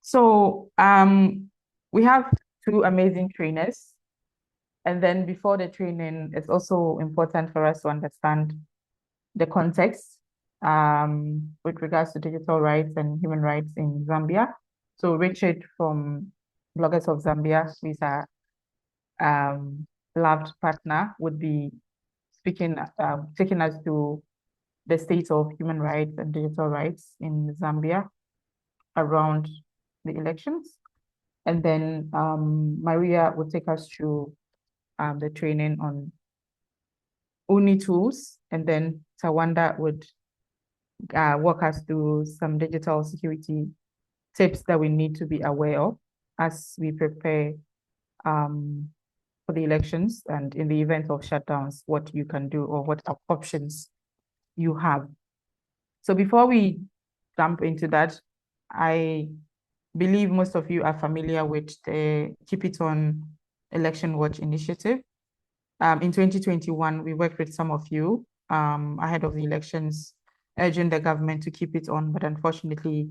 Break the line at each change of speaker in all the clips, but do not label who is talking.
So we have two amazing trainers. And then before the training, it's also important for us to understand the context with regards to digital rights and human rights in Zambia. So Richard from Bloggers of Zambia, who is our loved partner, would be taking us to the state of human rights and digital rights in Zambia around the elections. And then Maria will take us through the training on Uni tools, and then Tawanda would walk us through some digital security tips that we need to be aware of as we prepare um, for the elections and in the event of shutdowns, what you can do or what options you have. So before we jump into that, I believe most of you are familiar with the Keep It On Election Watch initiative. In 2021, we worked with some of you ahead of the elections, urging the government to keep it on, but unfortunately,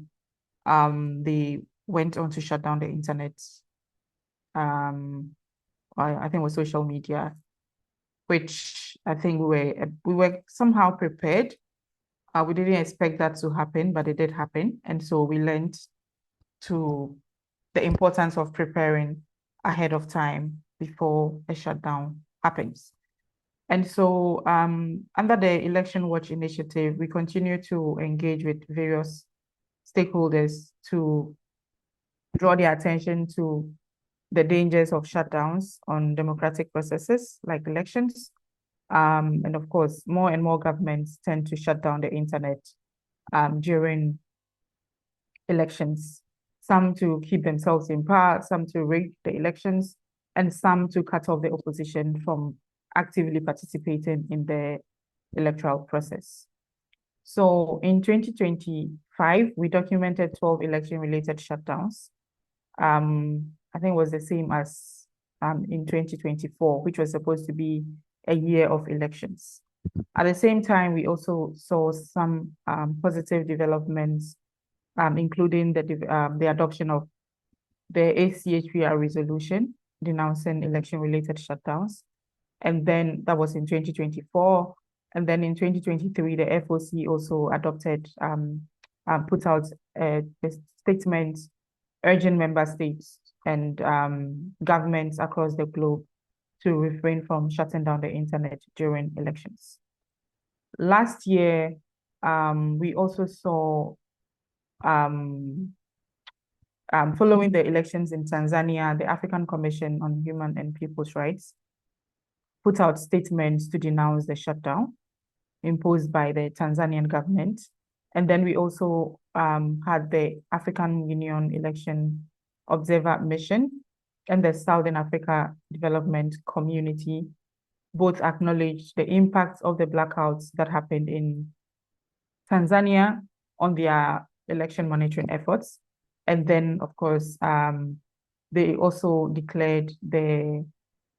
they went on to shut down the internet. I think it was social media, which I think we were somehow prepared. We didn't expect that to happen, but it did happen, and so we learned to the importance of preparing ahead of time before a shutdown happens. And so under the Election Watch initiative, we continue to engage with various stakeholders to draw their attention to the dangers of shutdowns on democratic processes like elections. And of course, more and more governments tend to shut down the internet during elections, some to keep themselves in power, some to rig the elections, and some to cut off the opposition from actively participating in the electoral process. So in 2025, we documented 12 election-related shutdowns. I think it was the same as in 2024, which was supposed to be a year of elections. At the same time, we also saw some positive developments, including the adoption of the ACHPR resolution denouncing election-related shutdowns. And then that was in 2024. And then in 2023, the FOC also put out a statement urging member states and governments across the globe to refrain from shutting down the internet during elections. Last year, we also saw, following the elections in Tanzania, the African Commission on Human and People's Rights put out statements to denounce the shutdown imposed by the Tanzanian government. And then we also had the African Union Election Observer Mission and the Southern Africa Development Community both acknowledged the impact of the blackouts that happened in Tanzania on their election monitoring efforts. And then, of course, they also declared the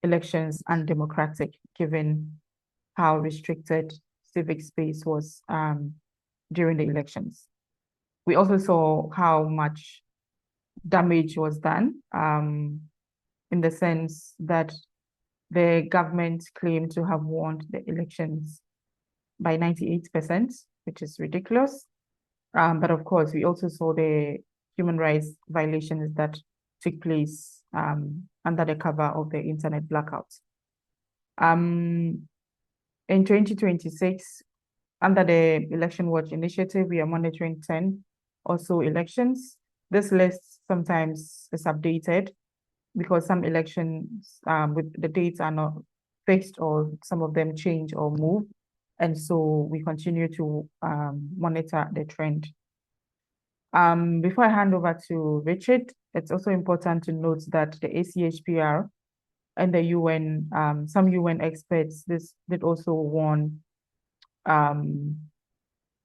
elections undemocratic, given how restricted civic space was during the elections. We also saw how much damage was done in the sense that the government claimed to have won the elections by 98%, which is ridiculous. But of course, we also saw the human rights violations that took place under the cover of the internet blackout. In 2026, under the Election Watch initiative, we are monitoring 10 or so elections. This list sometimes is updated because some elections with the dates are not fixed, or some of them change or move. And so we continue to monitor the trend. Before I hand over to Richard, it's also important to note that the ACHPR and the UN, some UN experts, did also warn the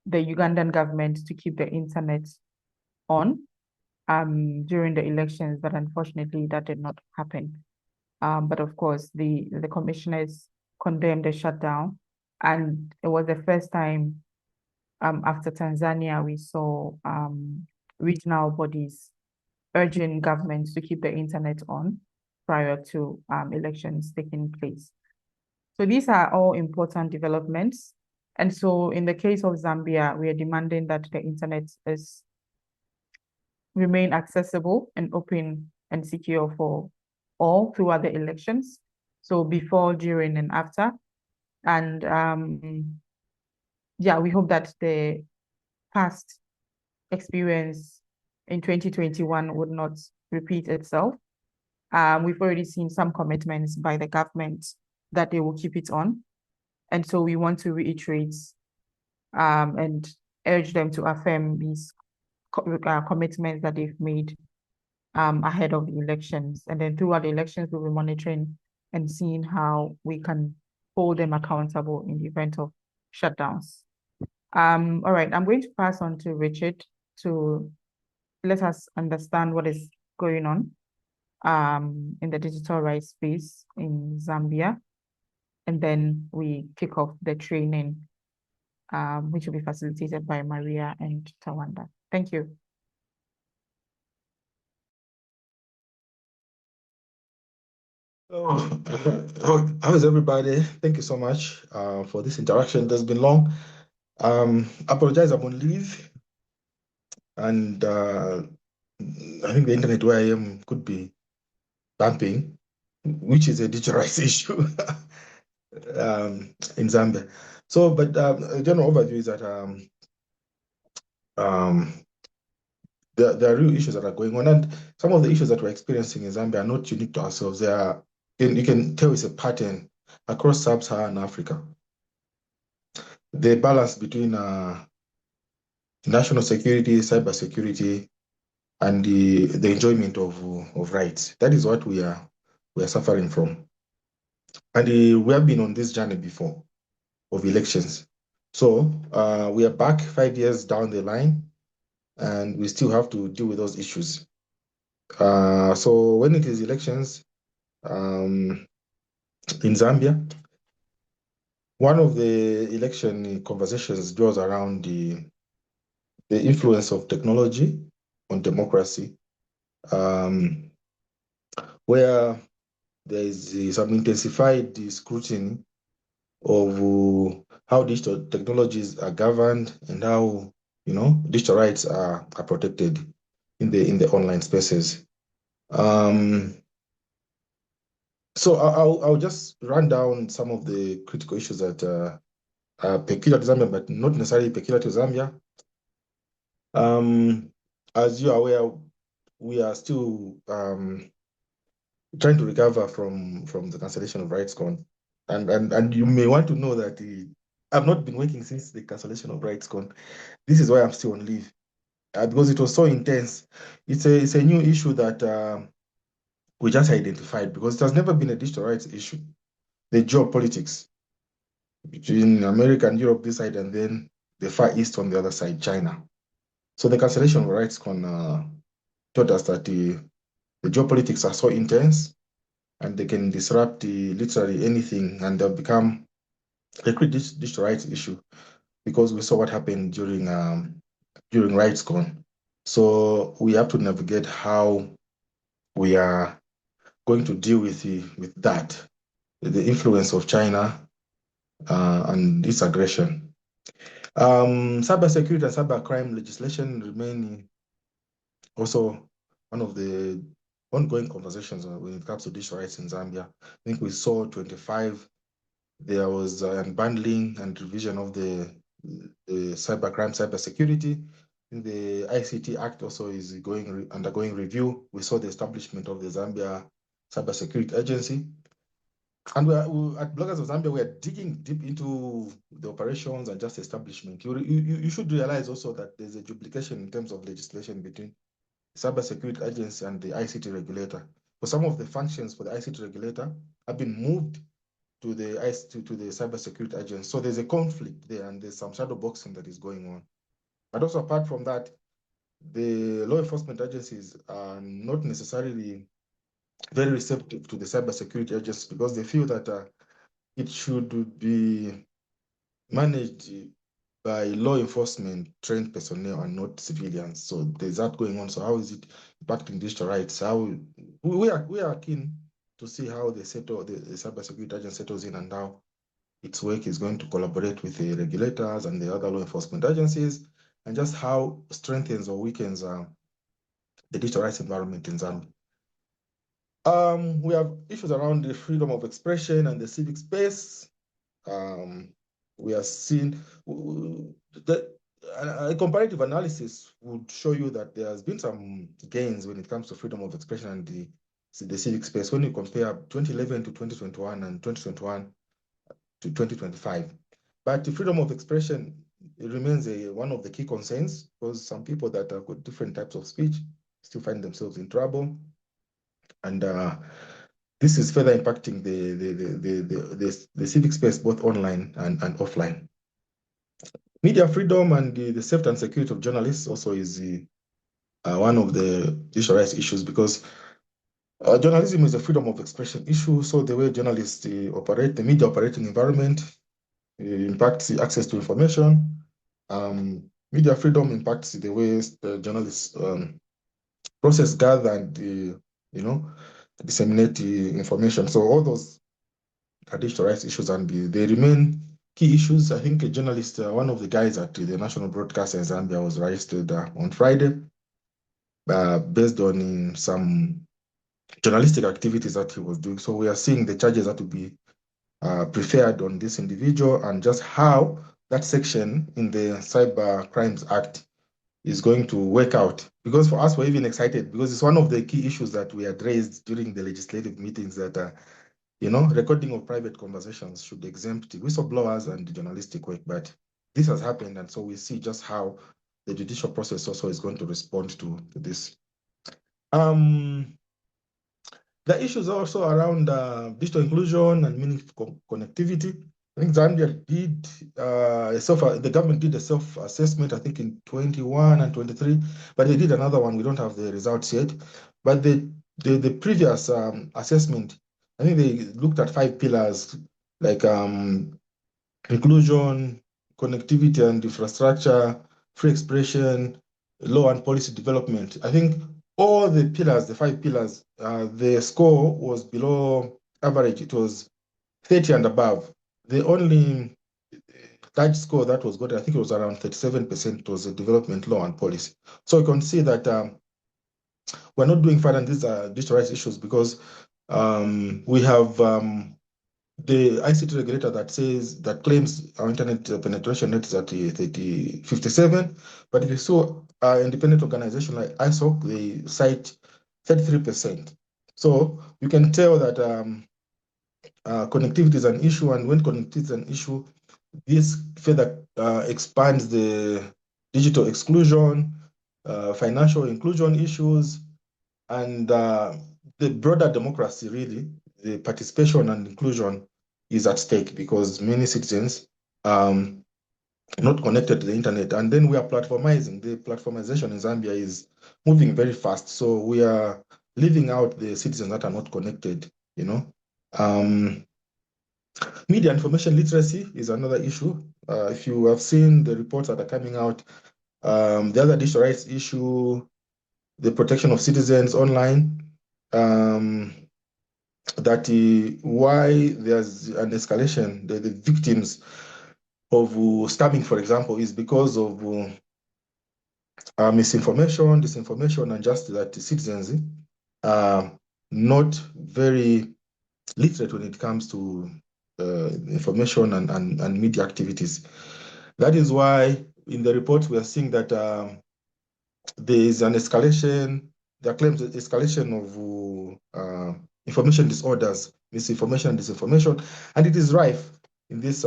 Ugandan government to keep the internet on during the elections, but unfortunately that did not happen. But of course, the commissioners condemned the shutdown, and it was the first time after Tanzania we saw regional bodies urging governments to keep the internet on prior to elections taking place. So these are all important developments. And so in the case of Zambia, we are demanding that the internet is remain accessible and open and secure for all throughout the elections. So before, during, and after. And yeah, we hope that the past experience in 2021 would not repeat itself. We've already seen some commitments by the government that they will keep it on. And so we want to reiterate and urge them to affirm these commitments that they've made ahead of the elections. And then throughout the elections, we'll be monitoring and seeing how we can hold them accountable in the event of shutdowns. All right, I'm going to pass on to Richard to let us understand what is going on in the digital rights space in Zambia. And then we kick off the training, which will be facilitated by Maria and Tawanda. Thank you.
How is everybody? Thank you so much for this interaction. It has been long. Apologize, I'm on leave, and I think the internet where I am could be bumping, which is a digital rights issue in Zambia. So, but a general overview is that there are real issues that are going on, and some of the issues that we're experiencing in Zambia are not unique to ourselves. They are, you can tell it's a pattern across sub-Saharan Africa. The balance between national security, cyber security, and the enjoyment of rights. That is what we are suffering from. And we have been on this journey before of elections. So we are back 5 years down the line, and we still have to deal with those issues. So when it is elections in Zambia, one of the election conversations draws around the influence of technology on democracy, where there is some intensified scrutiny of how digital technologies are governed and how digital rights are protected in the online spaces. So I'll just run down some of the critical issues that are peculiar to Zambia, but not necessarily peculiar to Zambia. As you are aware, we are still trying to recover from the cancellation of RightsCon. And you may want to know that I've not been working since the cancellation of RightsCon. This is why I'm still on leave, because it was so intense. It's a new issue that we just identified, because it has never been a digital rights issue. The geopolitics between America and Europe this side, and then the Far East on the other side, China. So the cancellation of RightsCon taught us that the geopolitics are so intense, and they can disrupt literally anything, and they'll become a digital rights issue, because we saw what happened during RightsCon. So we have to navigate how we are going to deal with that, the influence of China and its aggression. Cybersecurity and cybercrime legislation remain also one of the ongoing conversations when it comes to digital rights in Zambia. I think we saw 25. There was unbundling and revision of the cybercrime, cybersecurity. The ICT Act also is undergoing review. We saw the establishment of the Zambia Cybersecurity Agency. And at Bloggers of Zambia, we are digging deep into the operations and just establishment. You should realize also that there's a duplication in terms of legislation between Cybersecurity Agency and the ICT regulator. For some of the functions for the ICT regulator have been moved to the Cybersecurity Agency. So there's a conflict there, and there's some shadow boxing that is going on. But also apart from that, the law enforcement agencies are not necessarily very receptive to the cybersecurity agency, because they feel that it should be managed by law enforcement trained personnel and not civilians. So there's that going on. So how is it impacting digital rights? How we are keen to see how the cybersecurity agency settles in and how its work is going to collaborate with the regulators and the other law enforcement agencies, and just how strengthens or weakens the digital rights environment in Zambia. We have issues around the freedom of expression and the civic space. We are seeing that a comparative analysis would show you that there has been some gains when it comes to freedom of expression and the civic space when you compare 2011 to 2021 and 2021 to 2025. But the freedom of expression remains one of the key concerns, because some people that have got different types of speech still find themselves in trouble. And this is further impacting the civic space, both online and offline. Media freedom and the safety and security of journalists also is one of the digital rights issues, because journalism is a freedom of expression issue. So the way journalists operate, the media operating environment impacts the access to information. Media freedom impacts the ways the journalists process, gather, and disseminate the information. So all those are digital rights issues, and they remain key issues. I think a journalist, one of the guys at the national broadcaster in Zambia, was arrested on Friday based on some journalistic activities that he was doing. So we are seeing the charges that will be preferred on this individual, and just how that section in the Cyber Crimes Act is going to work out. Because for us, we're even excited, because it's one of the key issues that we had raised during the legislative meetings, that recording of private conversations should exempt whistleblowers and journalistic work. But this has happened, and so we see just how the judicial process also is going to respond to this. The issues also around digital inclusion and meaningful connectivity. I think Zambia did the government did a self-assessment, I think in 21 and 23, but they did another one. We don't have the results yet. But the previous assessment, I think they looked at 5 pillars, like inclusion, connectivity and infrastructure, free expression, law and policy development. I think all the pillars, the 5 pillars, the score was below average. It was 30 and above. The only large score that was got, I think it was around 37%, was the development, law and policy. So you can see that we're not doing fine on these digital rights issues, because we have the ICT regulator that claims our internet penetration rate is at 57, but if you saw an independent organization like ISOC, they cite 33%. So you can tell that connectivity is an issue, and when connectivity is an issue, this further expands the digital exclusion, financial inclusion issues, and the broader democracy, really, the participation and inclusion is at stake, because many citizens not connected to the internet. And then we are platformizing. The platformization in Zambia is moving very fast. So we are leaving out the citizens that are not connected, Media information literacy is another issue. If you have seen the reports that are coming out, the other digital rights issue, the protection of citizens online, that why there's an escalation, the victims of stabbing, for example, is because of misinformation, disinformation, and just that citizens are not very literate when it comes to information and media activities. That is why in the report we are seeing that there is an escalation, there are claims of escalation of information disorders, misinformation and disinformation, and it is rife in these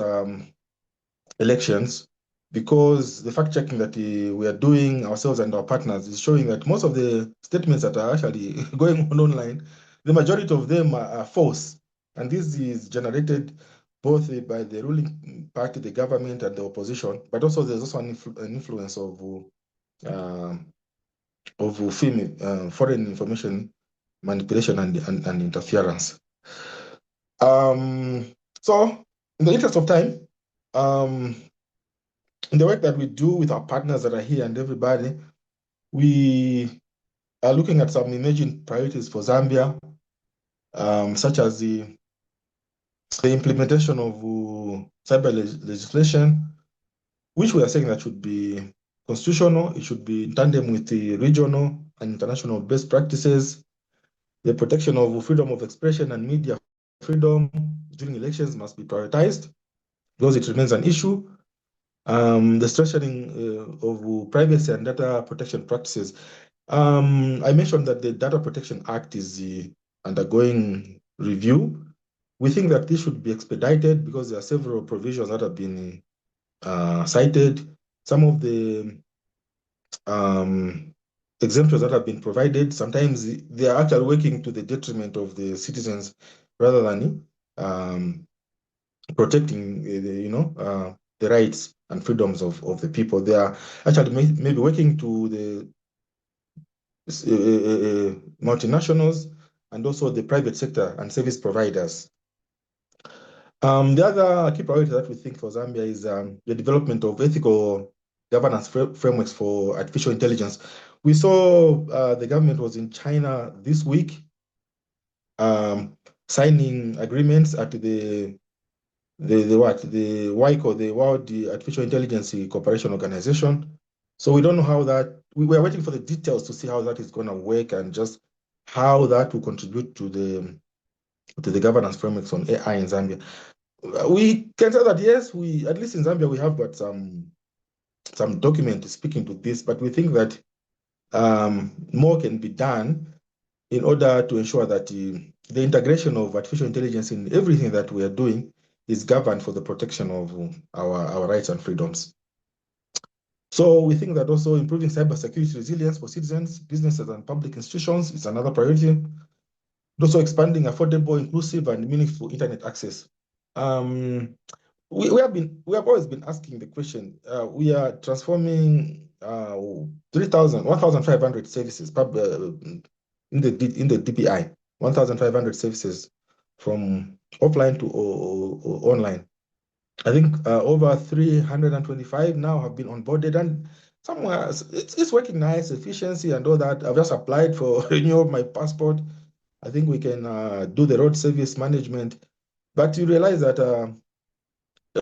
elections, because the fact checking that we are doing ourselves and our partners is showing that most of the statements that are actually going on online, the majority of them are false. And this is generated both by the ruling party, the government, and the opposition, but also there's also an influence of foreign information manipulation and interference. So in the interest of time, in the work that we do with our partners that are here and everybody, we are looking at some emerging priorities for Zambia, such as the implementation of cyber legislation, which we are saying that should be constitutional, it should be in tandem with the regional and international best practices. The protection of freedom of expression and media freedom during elections must be prioritized because it remains an issue. The strengthening of privacy and data protection practices. I mentioned that the Data Protection Act is undergoing review. We think that this should be expedited because there are several provisions that have been cited. Some of the exemptions that have been provided, sometimes they are actually working to the detriment of the citizens rather than protecting, the rights and freedoms of the people. They are actually maybe working to the multinationals and also the private sector and service providers. The other key priority that we think for Zambia is the development of ethical governance frameworks for artificial intelligence. We saw the government was in China this week, signing agreements at the WICO, the World Artificial Intelligence Cooperation Organization. So we don't know how that, we were waiting for the details to see how that is going to work and just how that will contribute to the governance frameworks on AI in Zambia. We can say that yes, we at least in Zambia we have got some document speaking to this, but we think that more can be done in order to ensure that the integration of artificial intelligence in everything that we are doing is governed for the protection of our rights and freedoms. So we think that also improving cybersecurity resilience for citizens, businesses, and public institutions is another priority. And also expanding affordable, inclusive, and meaningful internet access. We have always been asking the question. We are transforming 1,500 services in the DPI, 1,500 services from offline to online. I think over 325 now have been onboarded, and somewhere it's working nice, efficiency and all that. I've just applied for renewal of my passport. I think we can do the road service management, but you realize that a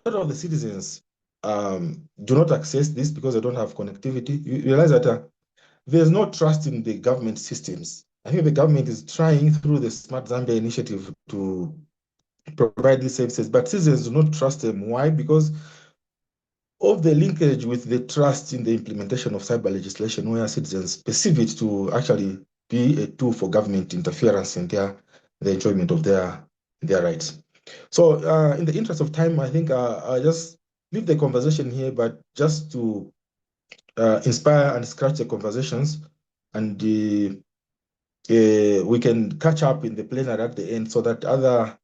lot of the citizens do not access this because they don't have connectivity. You realize that there's no trust in the government systems. I think the government is trying through the Smart Zambia initiative to provide these services, but citizens do not trust them. Why? Because of the linkage with the trust in the implementation of cyber legislation, where citizens perceive it to actually be a tool for government interference in the enjoyment of their rights. So in the interest of time, I think I just leave the conversation here, but just to inspire and scratch the conversations, and we can catch up in the plenary at the end so that other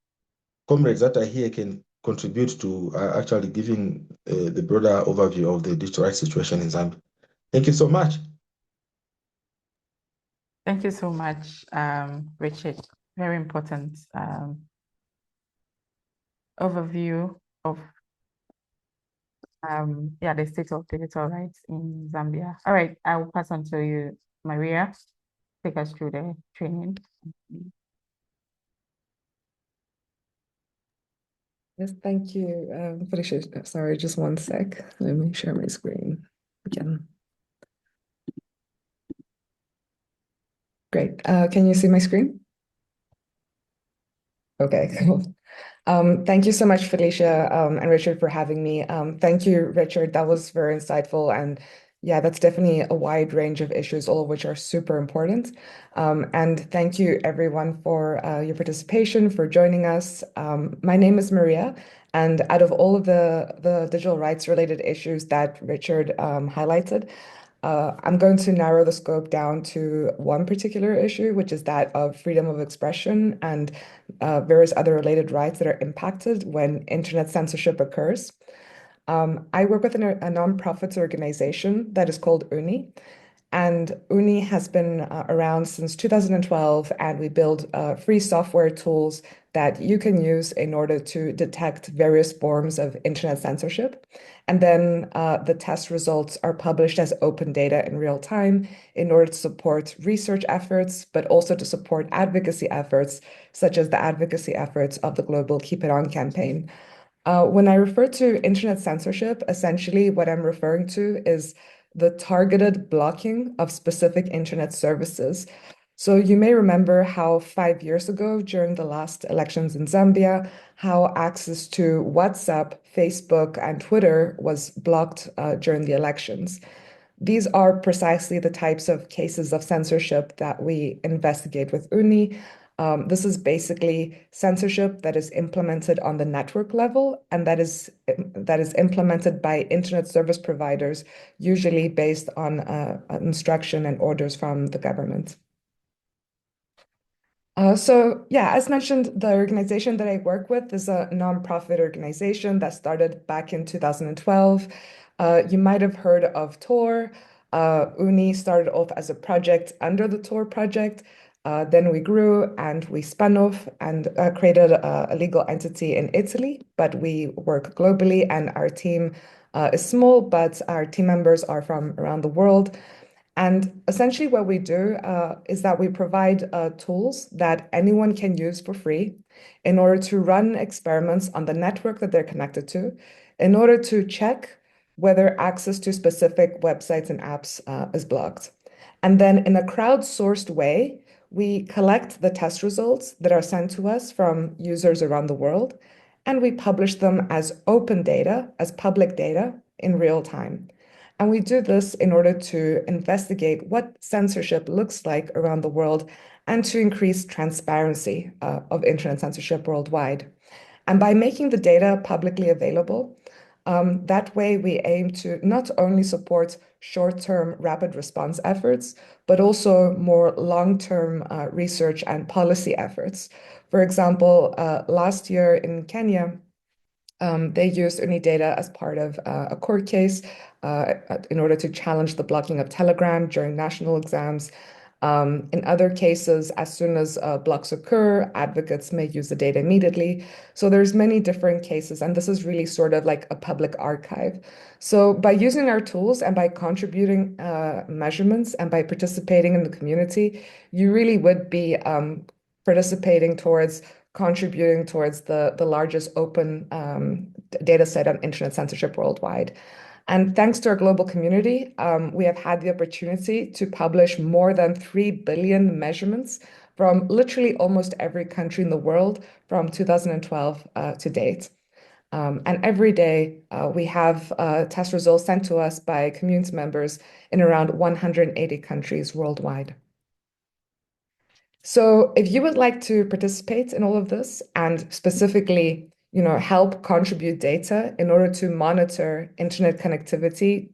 comrades that are here can contribute to actually giving the broader overview of the digital rights situation in Zambia. Thank you so much.
Thank you so much, Richard. Very important overview of the state of digital rights in Zambia. All right, I will pass on to you, Maria. Take us through the training.
Yes, thank you, Felicia. Sorry, just one sec. Let me share my screen again. Great. Can you see my screen? Okay, cool. Thank you so much, Felicia and Richard, for having me. Thank you, Richard. That was very insightful. And yeah, that's definitely a wide range of issues, all of which are super important. And thank you, everyone, for your participation, for joining us. My name is Maria. And out of all of the digital rights related issues that Richard highlighted, I'm going to narrow the scope down to one particular issue, which is that of freedom of expression and various other related rights that are impacted when internet censorship occurs. I work with a nonprofit organization that is called UNI, And Uni has been around since 2012, and we build free software tools that you can use in order to detect various forms of internet censorship. And then the test results are published as open data in real time in order to support research efforts, but also to support advocacy efforts, such as the advocacy efforts of the global Keep It On campaign. When I refer to internet censorship, essentially what I'm referring to is the targeted blocking of specific internet services. So you may remember how 5 years ago, during the last elections in Zambia, how access to WhatsApp, Facebook, and Twitter was blocked during the elections. These are precisely the types of cases of censorship that we investigate with UNI. This is basically censorship that is implemented on the network level, and that is implemented by internet service providers, usually based on instruction and orders from the government. So yeah, as mentioned, the organization that I work with is a nonprofit organization that started back in 2012. You might have heard of Tor. Uni started off as a project under the Tor project. Then we grew and we spun off and created a legal entity in Italy, but we work globally, and our team is small, but our team members are from around the world. And essentially what we do is that we provide tools that anyone can use for free in order to run experiments on the network that they're connected to, in order to check whether access to specific websites and apps is blocked. And then in a crowdsourced way, we collect the test results that are sent to us from users around the world, and we publish them as open data, as public data in real time. And we do this in order to investigate what censorship looks like around the world and to increase transparency of internet censorship worldwide. And by making the data publicly available, that way we aim to not only support short-term rapid response efforts, but also more long-term research and policy efforts. For example, last year in Kenya, they used UNI data as part of a court case in order to challenge the blocking of Telegram during national exams. In other cases, as soon as blocks occur, advocates may use the data immediately. So there's many different cases, and this is really sort of like a public archive. So by using our tools and by contributing measurements and by participating in the community, you really would be participating towards contributing towards the largest open data set on internet censorship worldwide. And thanks to our global community, we have had the opportunity to publish more than 3 billion measurements from literally almost every country in the world from 2012 to date. And every day we have test results sent to us by community members in around 180 countries worldwide. So if you would like to participate in all of this and specifically, help contribute data in order to monitor internet connectivity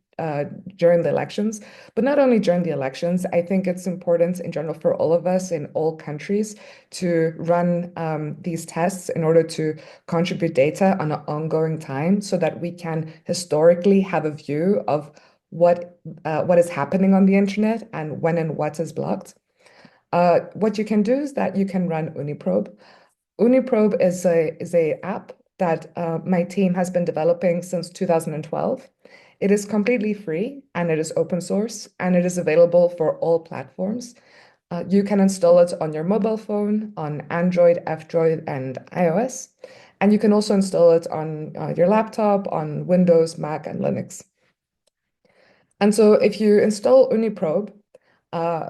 during the elections, but not only during the elections, I think it's important in general for all of us in all countries to run these tests in order to contribute data on an ongoing time so that we can historically have a view of what is happening on the internet and when and what is blocked. What you can do is that you can run Uniprobe. Uniprobe is a app that my team has been developing since 2012. It is completely free and it is open source and it is available for all platforms. You can install it on your mobile phone, on Android, F-Droid, and iOS. And you can also install it on your laptop, on Windows, Mac, and Linux. And so if you install Uniprobe,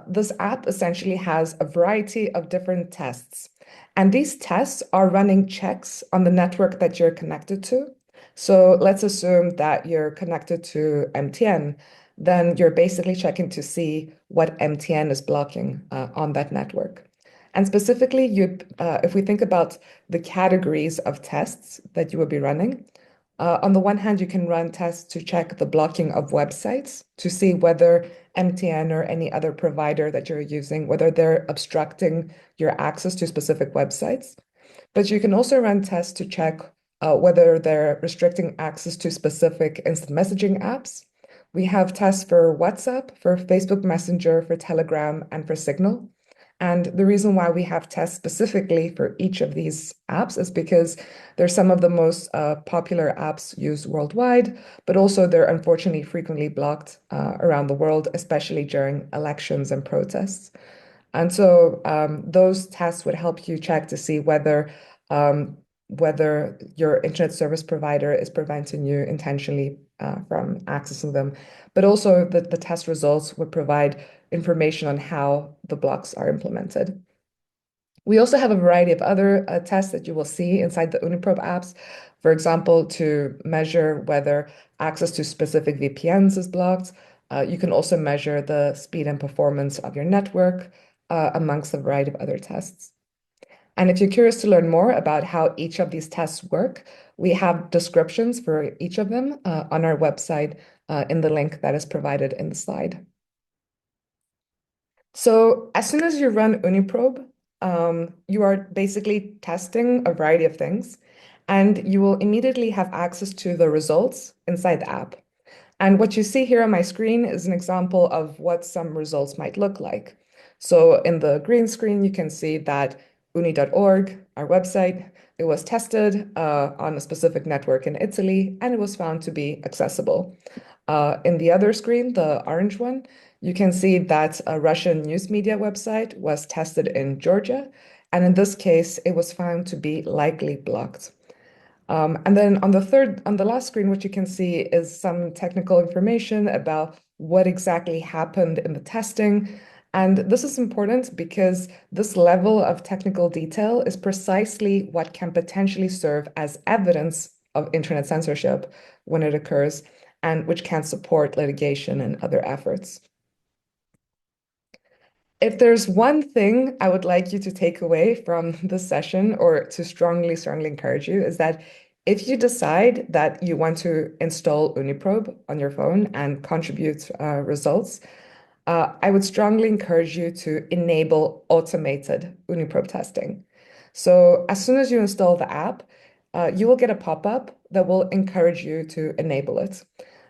this app essentially has a variety of different tests. And these tests are running checks on the network that you're connected to. So let's assume that you're connected to MTN, then you're basically checking to see what MTN is blocking on that network. And specifically, if we think about the categories of tests that you would be running, on the one hand, you can run tests to check the blocking of websites to see whether MTN or any other provider that you're using, whether they're obstructing your access to specific websites. But you can also run tests to check whether they're restricting access to specific instant messaging apps, We have tests for WhatsApp, for Facebook Messenger, for Telegram, and for Signal. And the reason why we have tests specifically for each of these apps is because they're some of the most popular apps used worldwide, but also they're unfortunately frequently blocked around the world, especially during elections and protests. And so those tests would help you check to see whether your internet service provider is preventing you intentionally from accessing them. But also the test results would provide information on how the blocks are implemented. We also have a variety of other tests that you will see inside the Uniprobe apps. For example, to measure whether access to specific VPNs is blocked. You can also measure the speed and performance of your network, amongst a variety of other tests. And if you're curious to learn more about how each of these tests work, we have descriptions for each of them on our website in the link that is provided in the slide. So as soon as you run Uniprobe, you are basically testing a variety of things, and you will immediately have access to the results inside the app. And what you see here on my screen is an example of what some results might look like. So in the green screen, you can see that uni.org, our website, it was tested on a specific network in Italy, and it was found to be accessible. In the other screen, the orange one, you can see that a Russian news media website was tested in Georgia, and in this case, it was found to be likely blocked. And then on the last screen, what you can see is some technical information about what exactly happened in the testing. And this is important because this level of technical detail is precisely what can potentially serve as evidence of internet censorship when it occurs, and which can support litigation and other efforts. If there's one thing I would like you to take away from this session, or to strongly encourage you, is that if you decide that you want to install Uniprobe on your phone and contribute results, I would strongly encourage you to enable automated Uniprobe testing. So as soon as you install the app, you will get a pop-up that will encourage you to enable it.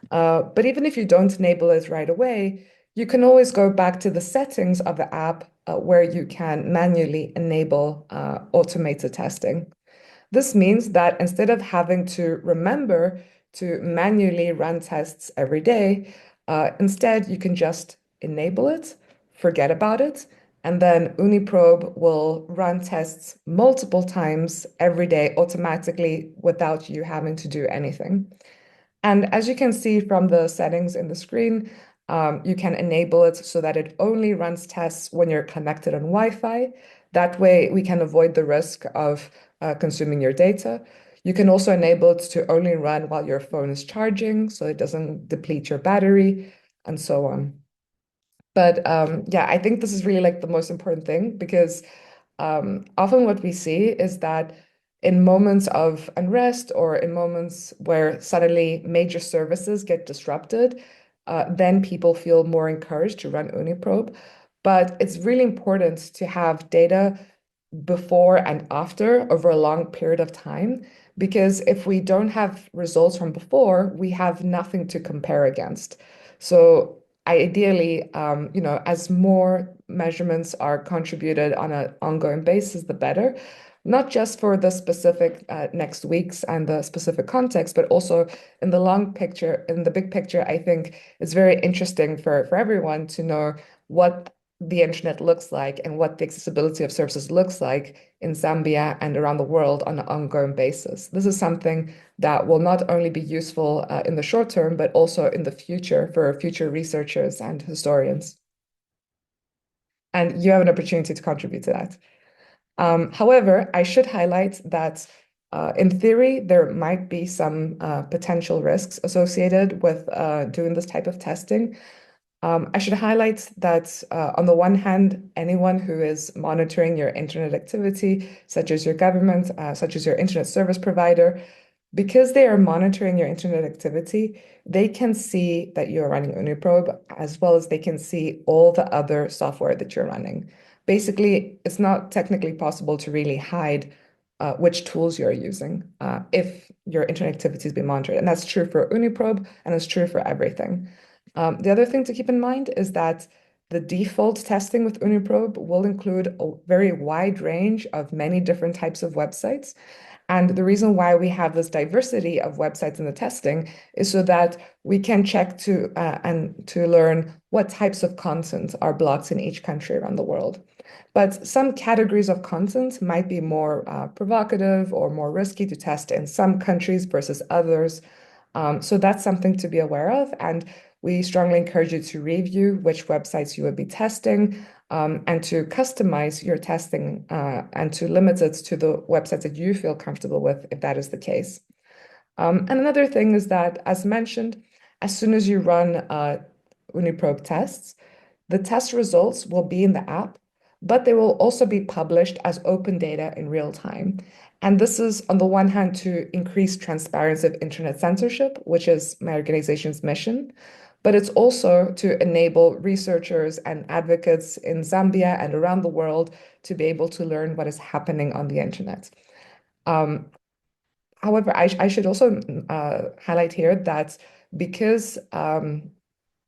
But even if you don't enable it right away, you can always go back to the settings of the app where you can manually enable automated testing. This means that instead of having to remember to manually run tests every day, instead you can just enable it, forget about it, and then Uniprobe will run tests multiple times every day automatically without you having to do anything. And as you can see from the settings in the screen, you can enable it so that it only runs tests when you're connected on Wi-Fi. That way, we can avoid the risk of consuming your data. You can also enable it to only run while your phone is charging, so it doesn't deplete your battery, and so on. But yeah, I think this is really like the most important thing, because often what we see is that in moments of unrest or in moments where suddenly major services get disrupted, then people feel more encouraged to run Uniprobe. But it's really important to have data before and after over a long period of time, because if we don't have results from before, we have nothing to compare against. So ideally, as more measurements are contributed on an ongoing basis, the better, not just for the specific next weeks and the specific context, but also in the long picture, in the big picture. I think it's very interesting for everyone to know what the internet looks like and what the accessibility of services looks like in Zambia and around the world on an ongoing basis. This is something that will not only be useful in the short term, but also in the future for future researchers and historians. And you have an opportunity to contribute to that. However, I should highlight that in theory, there might be some potential risks associated with doing this type of testing. I should highlight that on the one hand, anyone who is monitoring your internet activity, such as your government, such as your internet service provider, because they are monitoring your internet activity, they can see that you're running Uniprobe, as well as they can see all the other software that you're running. Basically, it's not technically possible to really hide which tools you're using if your internet activity is being monitored. And that's true for Uniprobe, and it's true for everything. The other thing to keep in mind is that the default testing with Uniprobe will include a very wide range of many different types of websites. And the reason why we have this diversity of websites in the testing is so that we can check and to learn what types of content are blocked in each country around the world. But some categories of content might be more provocative or more risky to test in some countries versus others. So that's something to be aware of. And we strongly encourage you to review which websites you would be testing, and to customize your testing and to limit it to the websites that you feel comfortable with, if that is the case. And another thing is that, as mentioned, as soon as you run Uniprobe tests, the test results will be in the app, but they will also be published as open data in real time. And this is, on the one hand, to increase transparency of internet censorship, which is my organization's mission, but it's also to enable researchers and advocates in Zambia and around the world to be able to learn what is happening on the internet. However, I should also highlight here that because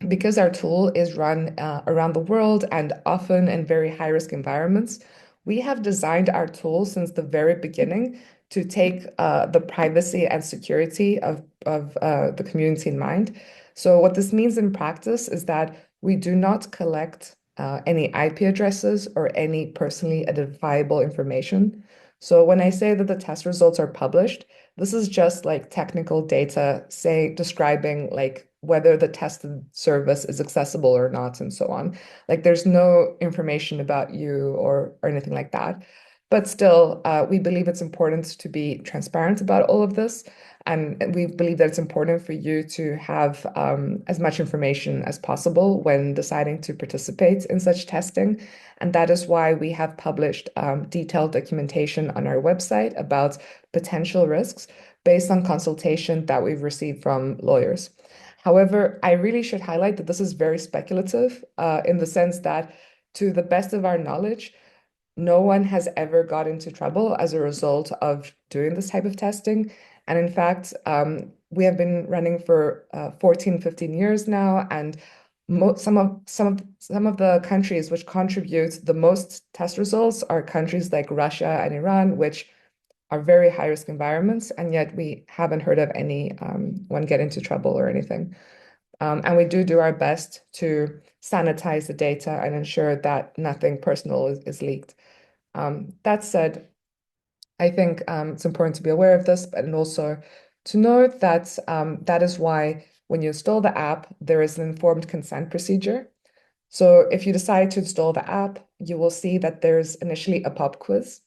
because our tool is run around the world and often in very high-risk environments, we have designed our tool since the very beginning to take the privacy and security of the community in mind. So what this means in practice is that we do not collect any IP addresses or any personally identifiable information. So when I say that the test results are published, this is just like technical data, say describing like whether the tested service is accessible or not, and so on. Like there's no information about you or anything like that. But still, we believe it's important to be transparent about all of this. And we believe that it's important for you to have as much information as possible when deciding to participate in such testing. And that is why we have published detailed documentation on our website about potential risks based on consultation that we've received from lawyers. However, I really should highlight that this is very speculative in the sense that, to the best of our knowledge, no one has ever got into trouble as a result of doing this type of testing. And in fact, we have been running for 14, 15 years now, and some of the countries which contribute the most test results are countries like Russia and Iran, which are very high-risk environments, and yet we haven't heard of anyone get into trouble or anything. And we do our best to sanitize the data and ensure that nothing personal is leaked. That said, I think it's important to be aware of this, and also to note that that is why when you install the app, there is an informed consent procedure. So if you decide to install the app, you will see that there's initially a pop quiz.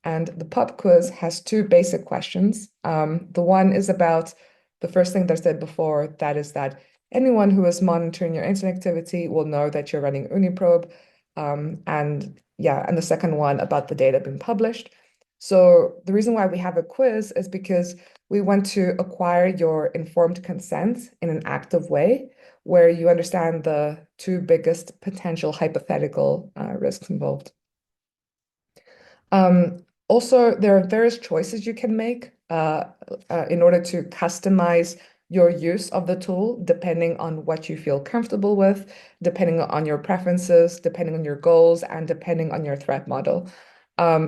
And the pop quiz has two basic questions. The one is about the first thing that I said before, that is that anyone who is monitoring your internet activity will know that you're running Uniprobe. And the second one about the data being published. So the reason why we have a quiz is because we want to acquire your informed consent in an active way, where you understand the two biggest potential hypothetical risks involved. Also, there are various choices you can make in order to customize your use of the tool, depending on what you feel comfortable with, depending on your preferences, depending on your goals, and depending on your threat model.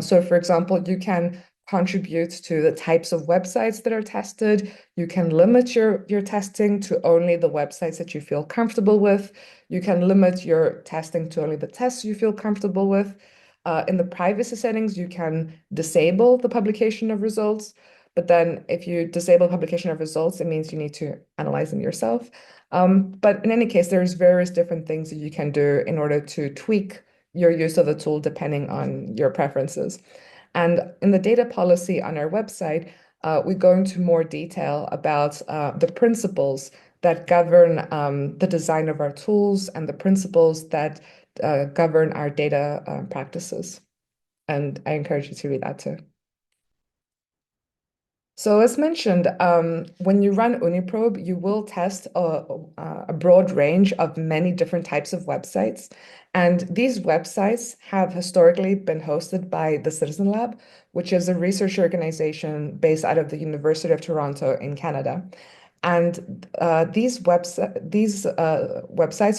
So for example, you can contribute to the types of websites that are tested. You can limit your testing to only the websites that you feel comfortable with. You can limit your testing to only the tests you feel comfortable with. In the privacy settings, you can disable the publication of results. But then if you disable publication of results, it means you need to analyze them yourself. But in any case, there's various different things that you can do in order to tweak your use of the tool depending on your preferences. And in the data policy on our website, we go into more detail about the principles that govern the design of our tools and the principles that govern our data practices. And I encourage you to read that too. So as mentioned, when you run Uniprobe, you will test a broad range of many different types of websites. And these websites have historically been hosted by the Citizen Lab, which is a research organization based out of the University of Toronto in Canada. And these websites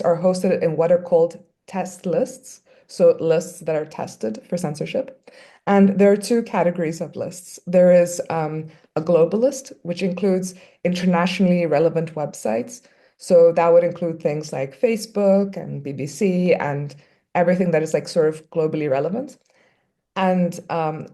are hosted in what are called test lists, so lists that are tested for censorship. And there are two categories of lists. There is a global list, which includes internationally relevant websites. So that would include things like Facebook and BBC and everything that is like sort of globally relevant. And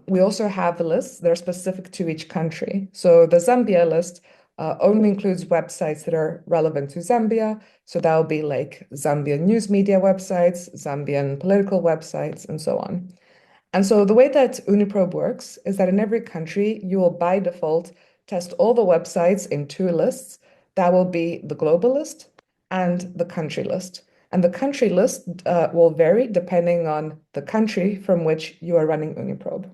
we also have lists that are specific to each country. So the Zambia list only includes websites that are relevant to Zambia. So that will be like Zambian news media websites, Zambian political websites, and so on. And so the way that Uniprobe works is that in every country, you will by default test all the websites in two lists. That will be the global list and the country list. And the country list will vary depending on the country from which you are running Uniprobe.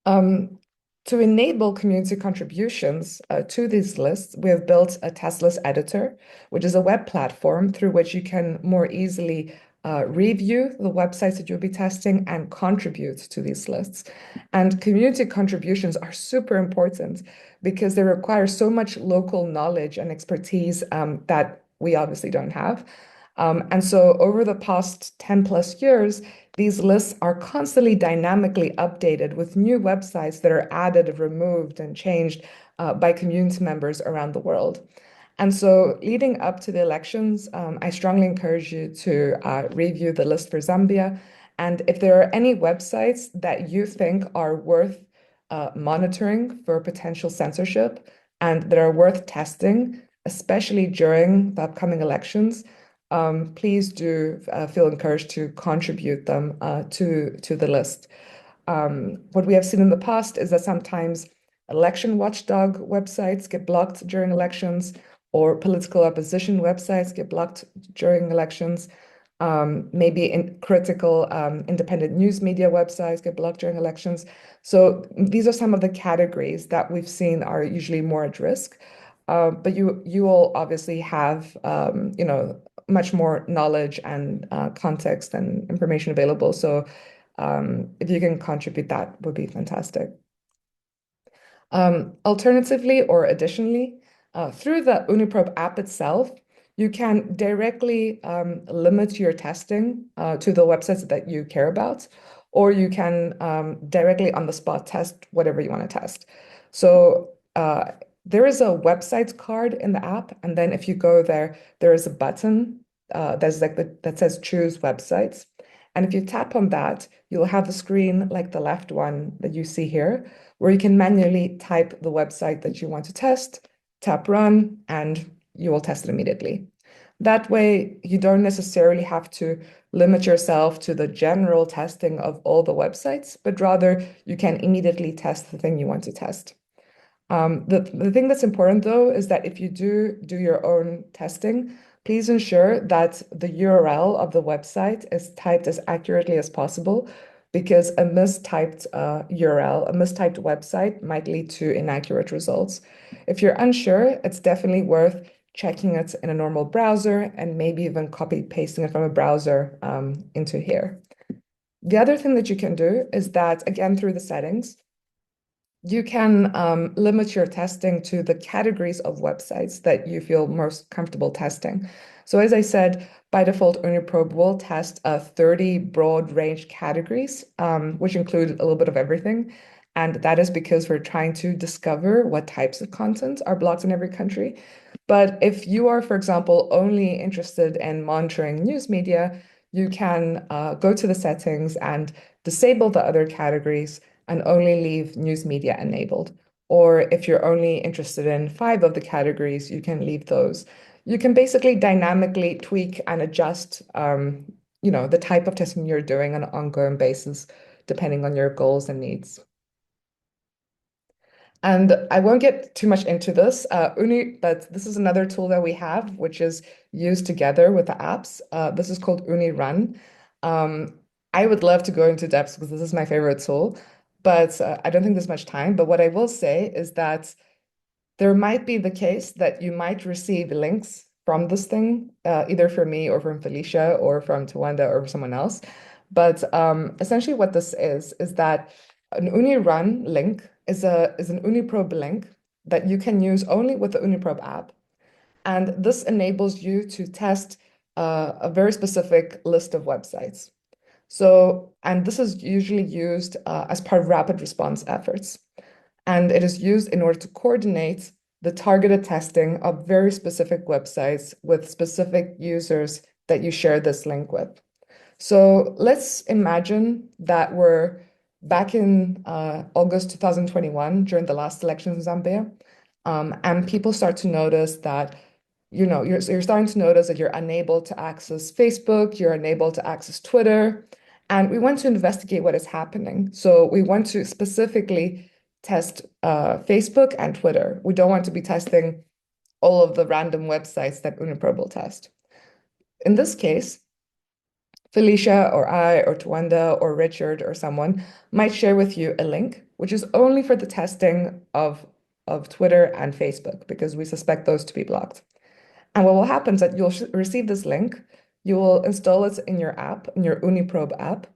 To enable community contributions to these lists, we have built a test list editor, which is a web platform through which you can more easily review the websites that you'll be testing and contribute to these lists. And community contributions are super important because they require so much local knowledge and expertise that we obviously don't have. And so over the past 10 plus years, these lists are constantly dynamically updated with new websites that are added, removed, and changed by community members around the world. And so leading up to the elections, I strongly encourage you to review the list for Zambia. And if there are any websites that you think are worth monitoring for potential censorship and that are worth testing, especially during the upcoming elections, please do feel encouraged to contribute them to the list. What we have seen in the past is that sometimes election watchdog websites get blocked during elections, or political opposition websites get blocked during elections. Maybe critical independent news media websites get blocked during elections. So these are some of the categories that we've seen are usually more at risk. But you will obviously have much more knowledge and context and information available. So if you can contribute, that would be fantastic. Alternatively, or additionally, through the Uniprobe app itself, you can directly limit your testing to the websites that you care about, or you can directly on the spot test whatever you want to test. So there is a websites card in the app, and then if you go there, there is a button that says choose websites. And if you tap on that, you'll have the screen like the left one that you see here, where you can manually type the website that you want to test, tap run, and you will test it immediately. That way, you don't necessarily have to limit yourself to the general testing of all the websites, but rather you can immediately test the thing you want to test. The thing that's important, though, is that if you do your own testing, please ensure that the URL of the website is typed as accurately as possible, because a mistyped URL, a mistyped website might lead to inaccurate results. If you're unsure, it's definitely worth checking it in a normal browser and maybe even copy pasting it from a browser into here. The other thing that you can do is that, again, through the settings, you can limit your testing to the categories of websites that you feel most comfortable testing. So as I said, by default, Uniprobe will test 30 broad range categories, which include a little bit of everything. And that is because we're trying to discover what types of content are blocked in every country. But if you are, for example, only interested in monitoring news media, you can go to the settings and disable the other categories and only leave news media enabled. Or if you're only interested in 5 of the categories, you can leave those. You can basically dynamically tweak and adjust the type of testing you're doing on an ongoing basis, depending on your goals and needs. And I won't get too much into this, but this is another tool that we have, which is used together with the apps. This is called UniRun. I would love to go into depth because this is my favorite tool, but I don't think there's much time. But what I will say is that there might be the case that you might receive links from this thing, either from me or from Felicia or from Tawanda or someone else. But essentially what this is that an UniRun link is an Uniprobe link that you can use only with the Uniprobe app. And this enables you to test a very specific list of websites. So, and this is usually used as part of rapid response efforts. And it is used in order to coordinate the targeted testing of very specific websites with specific users that you share this link with. So let's imagine that we're back in August 2021 during the last election in Zambia, and people start to notice that you're starting to notice that you're unable to access Facebook, you're unable to access Twitter, and we want to investigate what is happening. So we want to specifically test Facebook and Twitter. We don't want to be testing all of the random websites that Uniprobe will test. In this case, Felicia or I or Tawanda or Richard or someone might share with you a link, which is only for the testing of Twitter and Facebook, because we suspect those to be blocked. And what will happen is that you'll receive this link, you will install it in your app, in your Uniprobe app,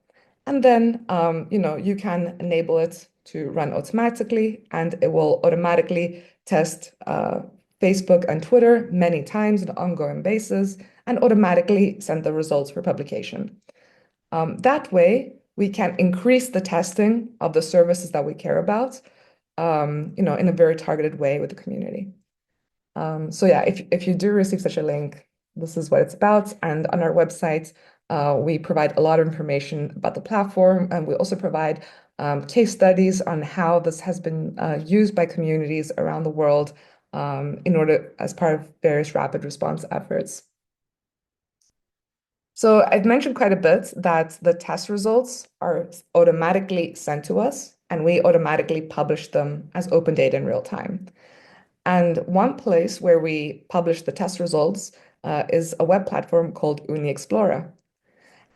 and then you can enable it to run automatically, and it will automatically test Facebook and Twitter many times on an ongoing basis, and automatically send the results for publication. That way, we can increase the testing of the services that we care about, in a very targeted way with the community. So yeah, if you do receive such a link, this is what it's about. And on our website, we provide a lot of information about the platform, and we also provide case studies on how this has been used by communities around the world as part of various rapid response efforts. So I've mentioned quite a bit that the test results are automatically sent to us, and we automatically publish them as open data in real time. And one place where we publish the test results is a web platform called UniExplora.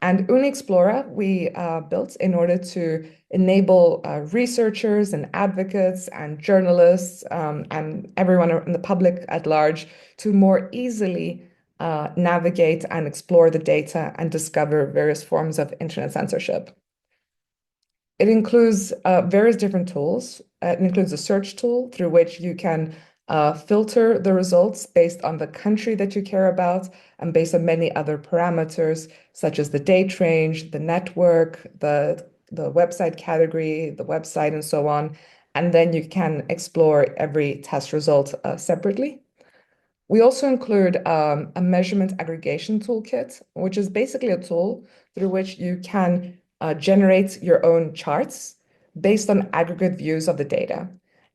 And UniExplora we built in order to enable researchers and advocates and journalists and everyone in the public at large to more easily navigate and explore the data and discover various forms of internet censorship. It includes various different tools. It includes a search tool through which you can filter the results based on the country that you care about and based on many other parameters, such as the date range, the network, the website category, the website, and so on. And then you can explore every test result separately. We also include a measurement aggregation toolkit, which is basically a tool through which you can generate your own charts based on aggregate views of the data.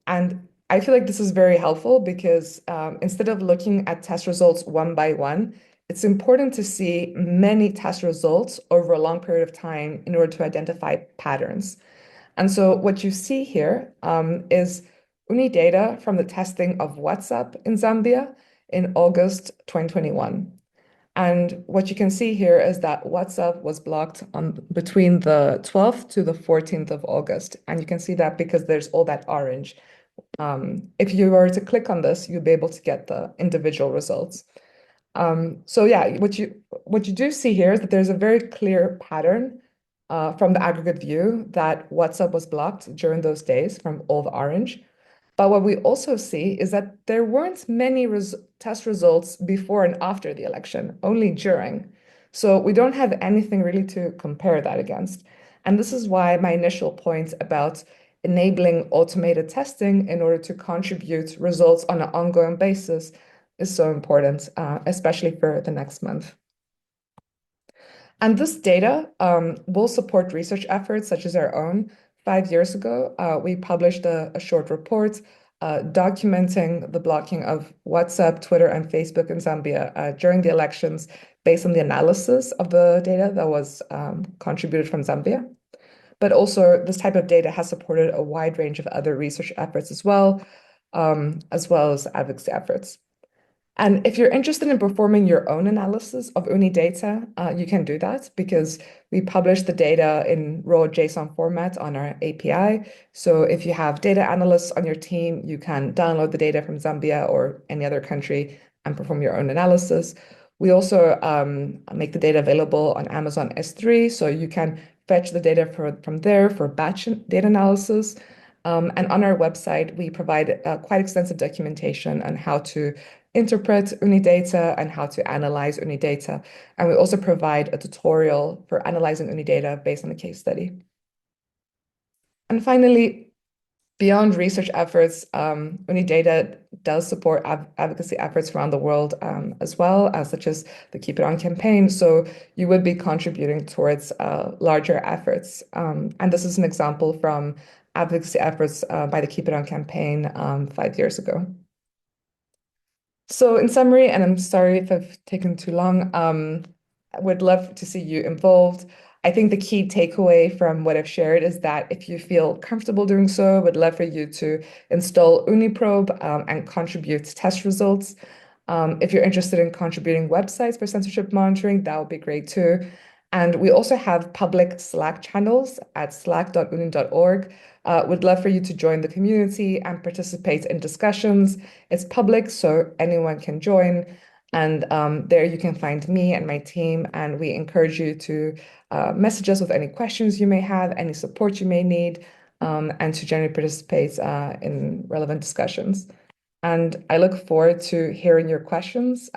And I feel like this is very helpful because instead of looking at test results one by one, it's important to see many test results over a long period of time in order to identify patterns. And so what you see here is UNI data from the testing of WhatsApp in Zambia in August 2021. And what you can see here is that WhatsApp was blocked between the 12th to the 14th of August. And you can see that because there's all that orange. If you were to click on this, you'll be able to get the individual results. So yeah, what you do see here is that there's a very clear pattern from the aggregate view that WhatsApp was blocked during those days from all the orange. But what we also see is that there weren't many test results before and after the election, only during. So we don't have anything really to compare that against. And this is why my initial point about enabling automated testing in order to contribute results on an ongoing basis is so important, especially for the next month. And this data will support research efforts such as our own. 5 years ago, we published a short report documenting the blocking of WhatsApp, Twitter, and Facebook in Zambia during the elections based on the analysis of the data that was contributed from Zambia. But also, this type of data has supported a wide range of other research efforts as well as advocacy efforts. And if you're interested in performing your own analysis of UNI data, you can do that because we publish the data in raw JSON format on our API. So if you have data analysts on your team, you can download the data from Zambia or any other country and perform your own analysis. We also make the data available on Amazon S3, so you can fetch the data from there for batch data analysis. And on our website, we provide quite extensive documentation on how to interpret UNI data and how to analyze UNI data. And we also provide a tutorial for analyzing UNI data based on a case study. And finally, beyond research efforts, UNI data does support advocacy efforts around the world as well, such as the Keep It On campaign. So you would be contributing towards larger efforts. And this is an example from advocacy efforts by the Keep It On campaign 5 years ago. So in summary, and I'm sorry if I've taken too long, I would love to see you involved. I think the key takeaway from what I've shared is that if you feel comfortable doing so, I would love for you to install UniProbe and contribute test results. If you're interested in contributing websites for censorship monitoring, that would be great too. And we also have public Slack channels at slack.uni.org. Would love for you to join the community and participate in discussions. It's public, so anyone can join. And there you can find me and my team, and we encourage you to message us with any questions you may have, any support you may need, and to generally participate in relevant discussions. And I look forward to hearing your questions.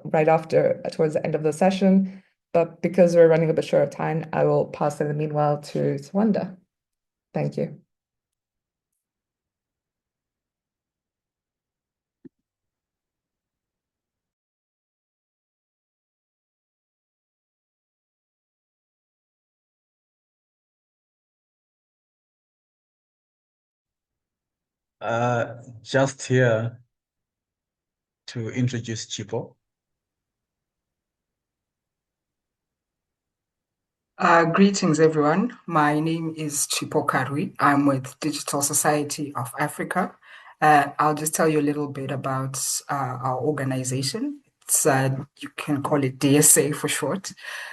Right after, towards the end of the session, but because we're running a bit short of time, I will pass it in the meanwhile to Wanda. Thank you.
Just here to introduce Chipo.
Greetings, everyone. My name is Chipo Karwi. I'm with Digital Society of Africa. I'll just tell you a little bit about our organization. It's you can call it DSA for short.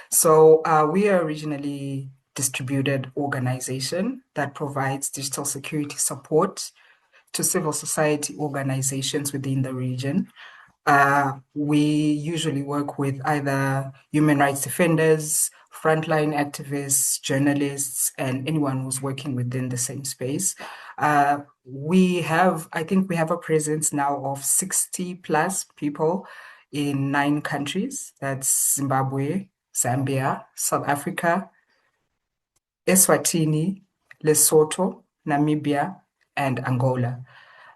So we are a regionally distributed organization that provides digital security support to civil society organizations within the region. We usually work with either human rights defenders, frontline activists, journalists, and anyone who's working within the same space. I think we have a presence now of 60 plus people in 9 countries. That's Zimbabwe, Zambia, South Africa, Eswatini, Lesotho, Namibia, and Angola.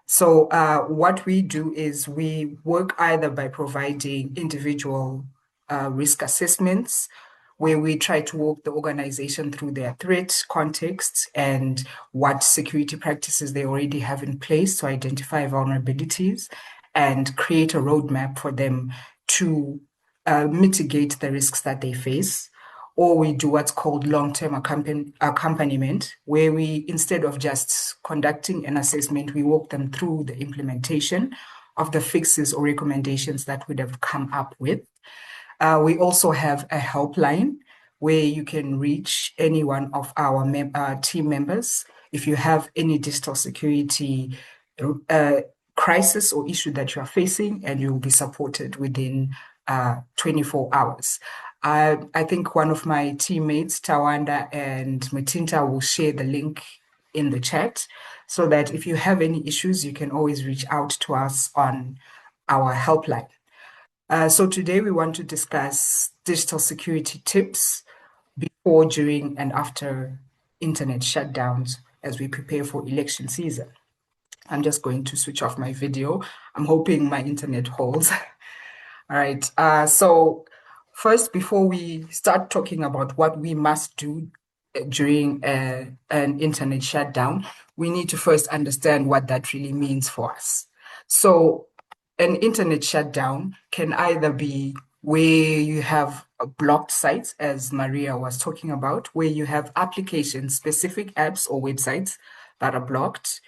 So what we do is we work either by providing individual risk assessments, where we try to walk the organization through their threat context and what security practices they already have in place to identify vulnerabilities and create a roadmap for them to mitigate the risks that they face. Or we do what's called long-term accompaniment, where we, instead of just conducting an assessment, we walk them through the implementation of the fixes or recommendations that we'd have come up with. We also have a helpline where you can reach any one of our team members if you have any digital security crisis or issue that you are facing, and you will be supported within 24 hours. I think one of my teammates, Tawanda and Matinta, will share the link in the chat so that if you have any issues, you can always reach out to us on our helpline. So today we want to discuss digital security tips before, during, and after internet shutdowns as we prepare for election season. I'm just going to switch off my video. I'm hoping my internet holds. All right. So first, before we start talking about what we must do during an internet shutdown, we need to first understand what that really means for us. So an internet shutdown can either be where you have blocked sites, as Maria was talking about, where you have applications, specific apps or websites that are blocked,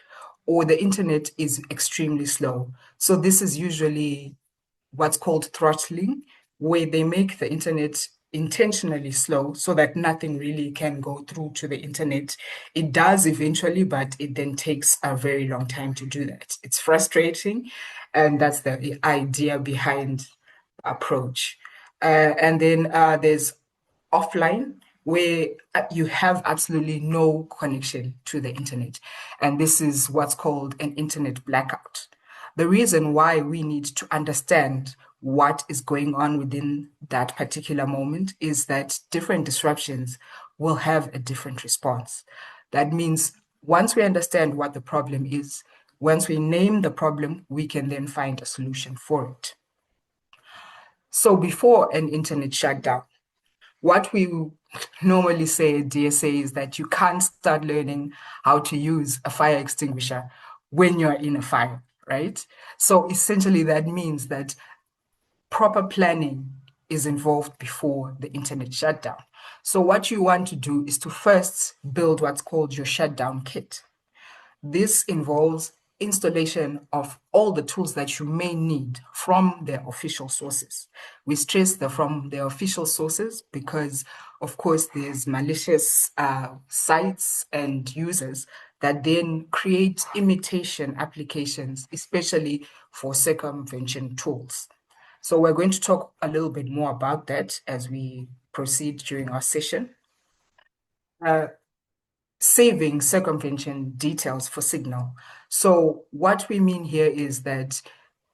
or the internet is extremely slow. So this is usually what's called throttling, where they make the internet intentionally slow so that nothing really can go through to the internet. It does eventually, but it then takes a very long time to do that. It's frustrating, and that's the idea behind approach. And then there's offline, where you have absolutely no connection to the internet. And this is what's called an internet blackout. The reason why we need to understand what is going on within that particular moment is that different disruptions will have a different response. That means once we understand what the problem is, once we name the problem, we can then find a solution for it. So before an internet shutdown, what we normally say at DSA is that you can't start learning how to use a fire extinguisher when you're in a fire, right? So essentially that means that proper planning is involved before the internet shutdown. So what you want to do is to first build what's called your shutdown kit. This involves installation of all the tools that you may need from their official sources. We stress the from their official sources because, of course, there's malicious sites and users that then create imitation applications, especially for circumvention tools. So we're going to talk a little bit more about that as we proceed during our session. Saving circumvention details for Signal. So what we mean here is that,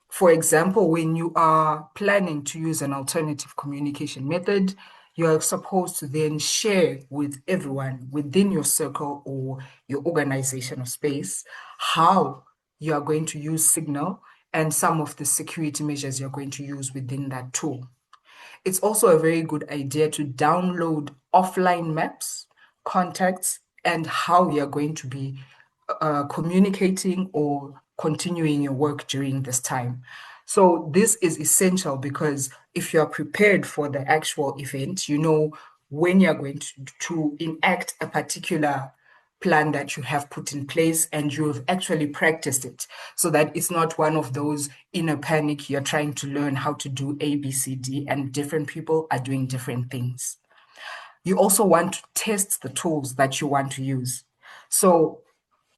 for example, when you are planning to use an alternative communication method, you are supposed to then share with everyone within your circle or your organizational space how you are going to use Signal and some of the security measures you're going to use within that tool. It's also a very good idea to download offline maps, contacts, and how you're going to be communicating or continuing your work during this time. So this is essential because if you're prepared for the actual event, you know when you're going to enact a particular plan that you have put in place and you've actually practiced it so that it's not one of those in a panic, you're trying to learn how to do A, B, C, D, and different people are doing different things. You also want to test the tools that you want to use. So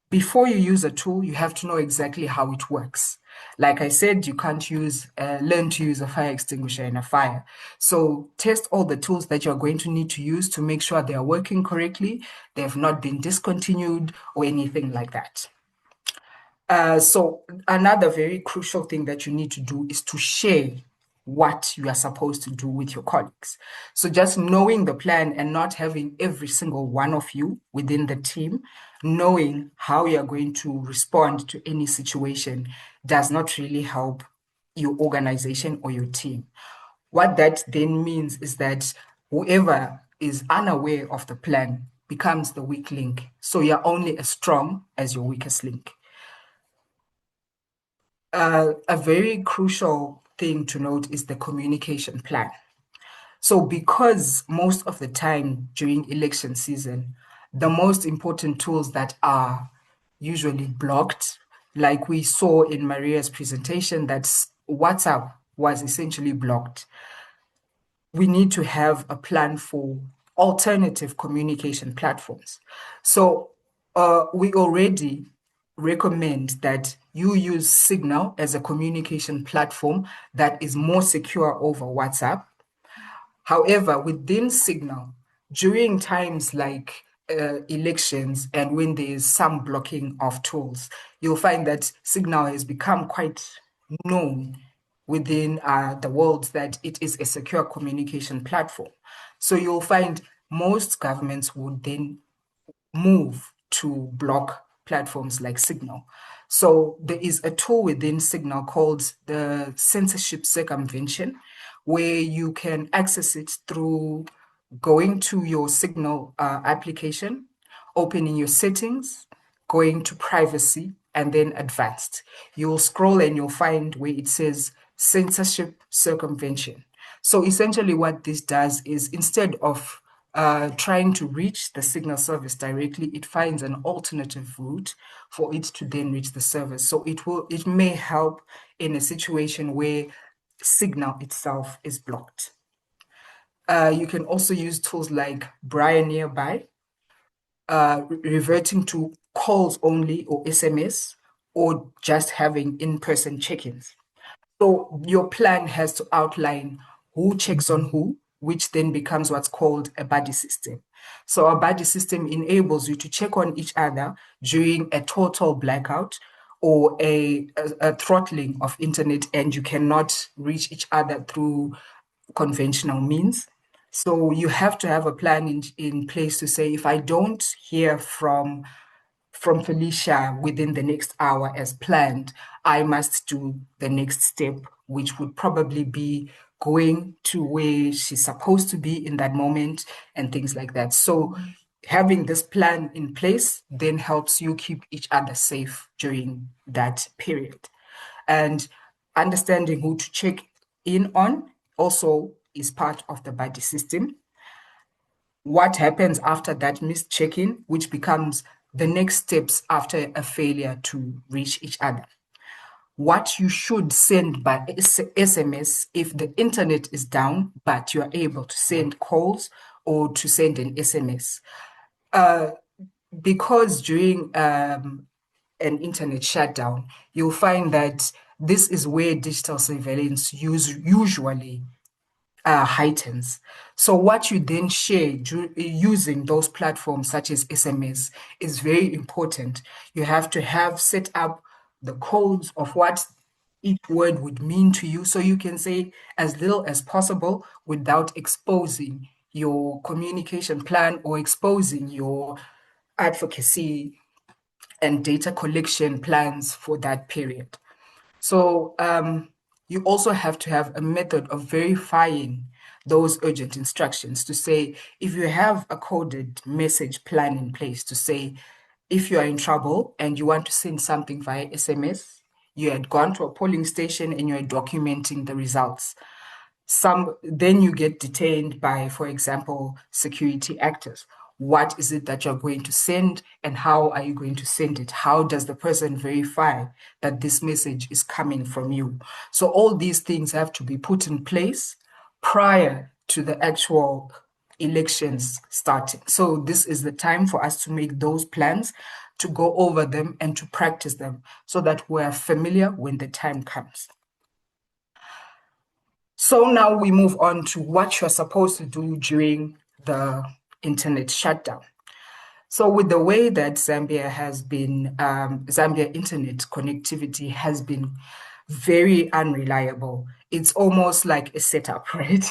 before you use a tool, you have to know exactly how it works. Like I said, you can't learn to use a fire extinguisher in a fire. So test all the tools that you're going to need to use to make sure they are working correctly, they have not been discontinued or anything like that. So another very crucial thing that you need to do is to share what you are supposed to do with your colleagues. So just knowing the plan and not having every single one of you within the team, knowing how you're going to respond to any situation does not really help your organization or your team. What that then means is that whoever is unaware of the plan becomes the weak link. So you're only as strong as your weakest link. A very crucial thing to note is the communication plan. So because most of the time during election season, the most important tools that are usually blocked, like we saw in Maria's presentation, that WhatsApp was essentially blocked. We need to have a plan for alternative communication platforms. So we already recommend that you use Signal as a communication platform that is more secure over WhatsApp. However, within Signal, during times like elections and when there's some blocking of tools, you'll find that Signal has become quite known within the world that it is a secure communication platform. So you'll find most governments would then move to block platforms like Signal. So there is a tool within Signal called the censorship circumvention, where you can access it through going to your Signal application, opening your settings, going to privacy, and then advanced. You'll scroll and you'll find where it says censorship circumvention. So essentially what this does is instead of trying to reach the Signal service directly, it finds an alternative route for it to then reach the service. So it may help in a situation where Signal itself is blocked. You can also use tools like Brian Nearby, reverting to calls only or SMS, or just having in-person check-ins. So your plan has to outline who checks on who, which then becomes what's called a buddy system. So a buddy system enables you to check on each other during a total blackout or a throttling of internet, and you cannot reach each other through conventional means. So you have to have a plan in place to say, if I don't hear from Felicia within the next hour as planned, I must do the next step, which would probably be going to where she's supposed to be in that moment and things like that. So having this plan in place then helps you keep each other safe during that period. And understanding who to check in on also is part of the buddy system. What happens after that missed check-in, which becomes the next steps after a failure to reach each other. What you should send by SMS if the internet is down, but you are able to send calls or to send an SMS. Because during an internet shutdown, you'll find that this is where digital surveillance usually heightens. So what you then share using those platforms such as SMS is very important. You have to have set up the codes of what each word would mean to you, so you can say as little as possible without exposing your communication plan or exposing your advocacy and data collection plans for that period. So you also have to have a method of verifying those urgent instructions to say, if you have a coded message plan in place to say, if you are in trouble and you want to send something via SMS, you had gone to a polling station and you are documenting the results. Then you get detained by, for example, security actors. What is it that you're going to send and how are you going to send it? How does the person verify that this message is coming from you? So all these things have to be put in place prior to the actual elections starting. So this is the time for us to make those plans, to go over them and to practice them so that we're familiar when the time comes. So now we move on to what you're supposed to do during the internet shutdown. So with the way that Zambia has been, Zambia internet connectivity has been very unreliable. It's almost like a setup, right?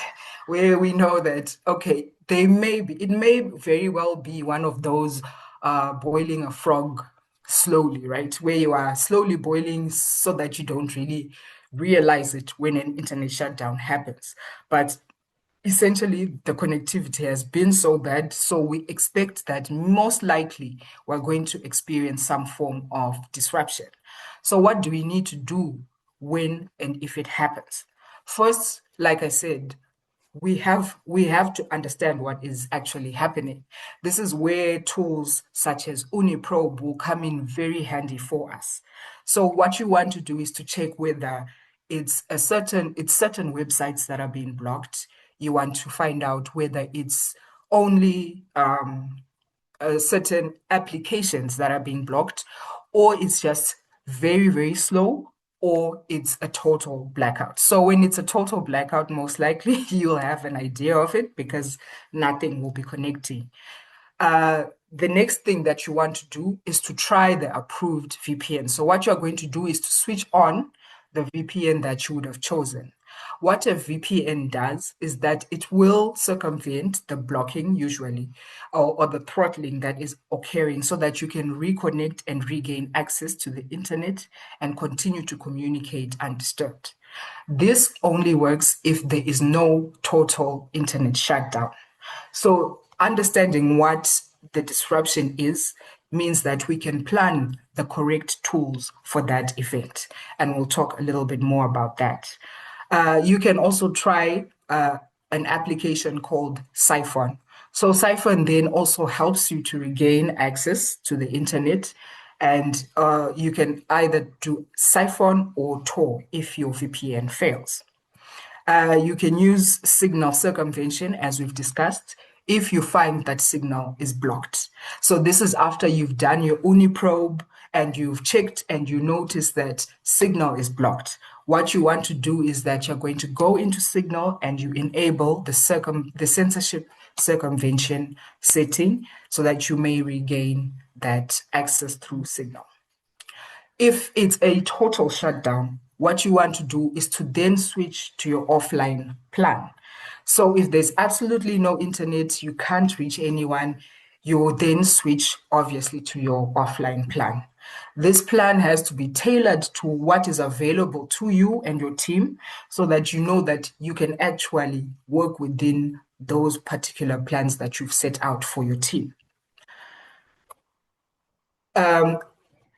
Where we know that, okay, it may very well be one of those boiling a frog slowly, right? Where you are slowly boiling so that you don't really realize it when an internet shutdown happens. But essentially, the connectivity has been so bad, so we expect that most likely we're going to experience some form of disruption. So what do we need to do when and if it happens? First, like I said, we have to understand what is actually happening. This is where tools such as Uniprobe will come in very handy for us. So what you want to do is to check whether it's certain websites that are being blocked. You want to find out whether it's only certain applications that are being blocked, or it's just very, very slow, or it's a total blackout. So when it's a total blackout, most likely you'll have an idea of it because nothing will be connecting. The next thing that you want to do is to try the approved VPN. So what you're going to do is to switch on the VPN that you would have chosen. What a VPN does is that it will circumvent the blocking usually, or the throttling that is occurring so that you can reconnect and regain access to the internet and continue to communicate undisturbed. This only works if there is no total internet shutdown. So understanding what the disruption is means that we can plan the correct tools for that event. And we'll talk a little bit more about that. You can also try an application called Siphon. So Siphon then also helps you to regain access to the internet. And you can either do Siphon or Tor if your VPN fails. You can use signal circumvention, as we've discussed, if you find that signal is blocked. So this is after you've done your Uniprobe and you've checked and you notice that Signal is blocked, what you want to do is that you're going to go into Signal and you enable the censorship circumvention setting so that you may regain that access through Signal. If it's a total shutdown, what you want to do is to then switch to your offline plan. So if there's absolutely no internet, you can't reach anyone, you will then switch obviously to your offline plan. This plan has to be tailored to what is available to you and your team so that you know that you can actually work within those particular plans that you've set out for your team.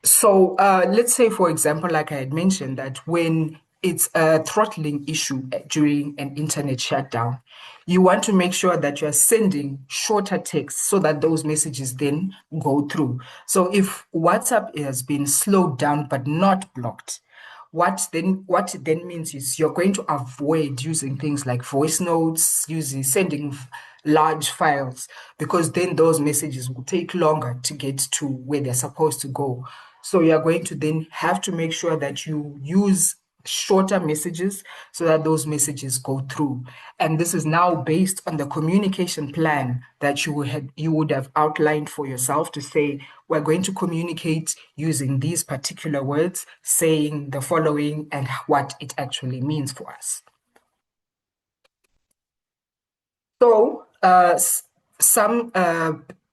So let's say, for example, like I had mentioned, that when it's a throttling issue during an internet shutdown, you want to make sure that you're sending shorter texts so that those messages then go through. So if WhatsApp has been slowed down but not blocked, what it then means is you're going to avoid using things like voice notes, sending large files, because then those messages will take longer to get to where they're supposed to go. So you're going to then have to make sure that you use shorter messages so that those messages go through. And this is now based on the communication plan that you would have outlined for yourself to say, we're going to communicate using these particular words, saying the following and what it actually means for us. So some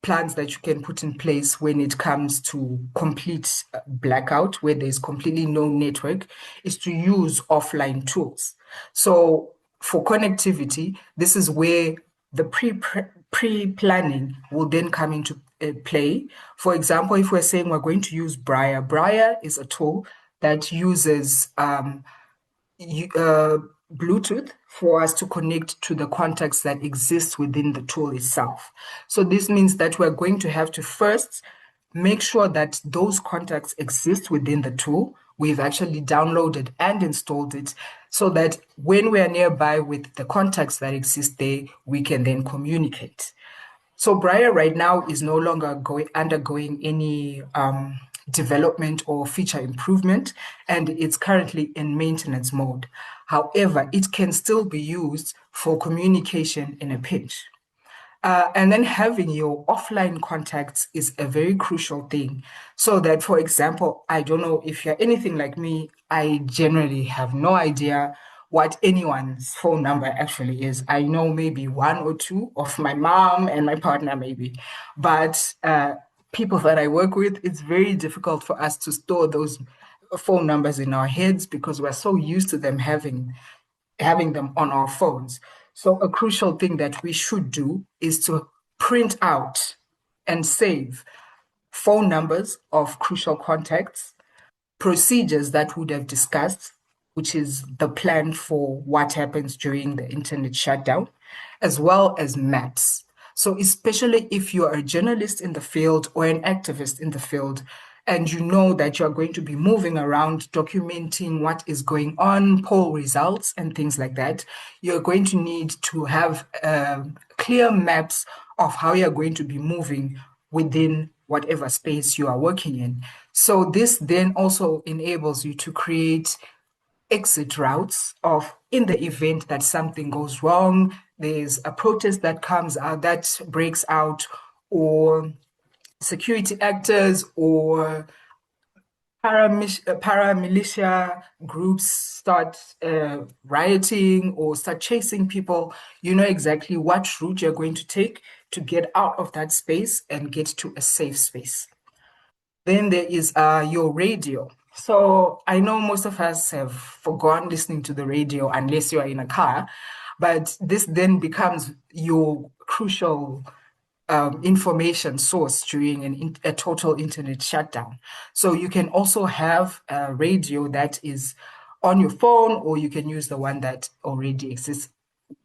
plans that you can put in place when it comes to complete blackout, where there's completely no network, is to use offline tools. So for connectivity, this is where the pre-planning will then come into play. For example, if we're saying we're going to use Briar, Briar is a tool that uses Bluetooth for us to connect to the contacts that exist within the tool itself. So this means that we're going to have to first make sure that those contacts exist within the tool. We've actually downloaded and installed it so that when we are nearby with the contacts that exist there, we can then communicate. So Briar right now is no longer undergoing any development or feature improvement, and it's currently in maintenance mode. However, it can still be used for communication in a pinch. And then having your offline contacts is a very crucial thing. So that, for example, I don't know if you're anything like me, I generally have no idea what anyone's phone number actually is. I know maybe one or two of my mom and my partner, maybe. But people that I work with, it's very difficult for us to store those phone numbers in our heads because we're so used to them having them on our phones. So a crucial thing that we should do is to print out and save phone numbers of crucial contacts, procedures that we would have discussed, which is the plan for what happens during the internet shutdown, as well as maps. So especially if you're a journalist in the field or an activist in the field, and you know that you're going to be moving around documenting what is going on, poll results and things like that, you're going to need to have clear maps of how you're going to be moving within whatever space you are working in. So this then also enables you to create exit routes of, in the event that something goes wrong, there's a protest that comes out, that breaks out, or security actors or paramilitia groups start rioting or start chasing people, you know exactly what route you're going to take to get out of that space and get to a safe space. Then there is your radio. So I know most of us have forgone listening to the radio unless you are in a car, but this then becomes your crucial information source during a total internet shutdown. So you can also have a radio that is on your phone, or you can use the one that already exists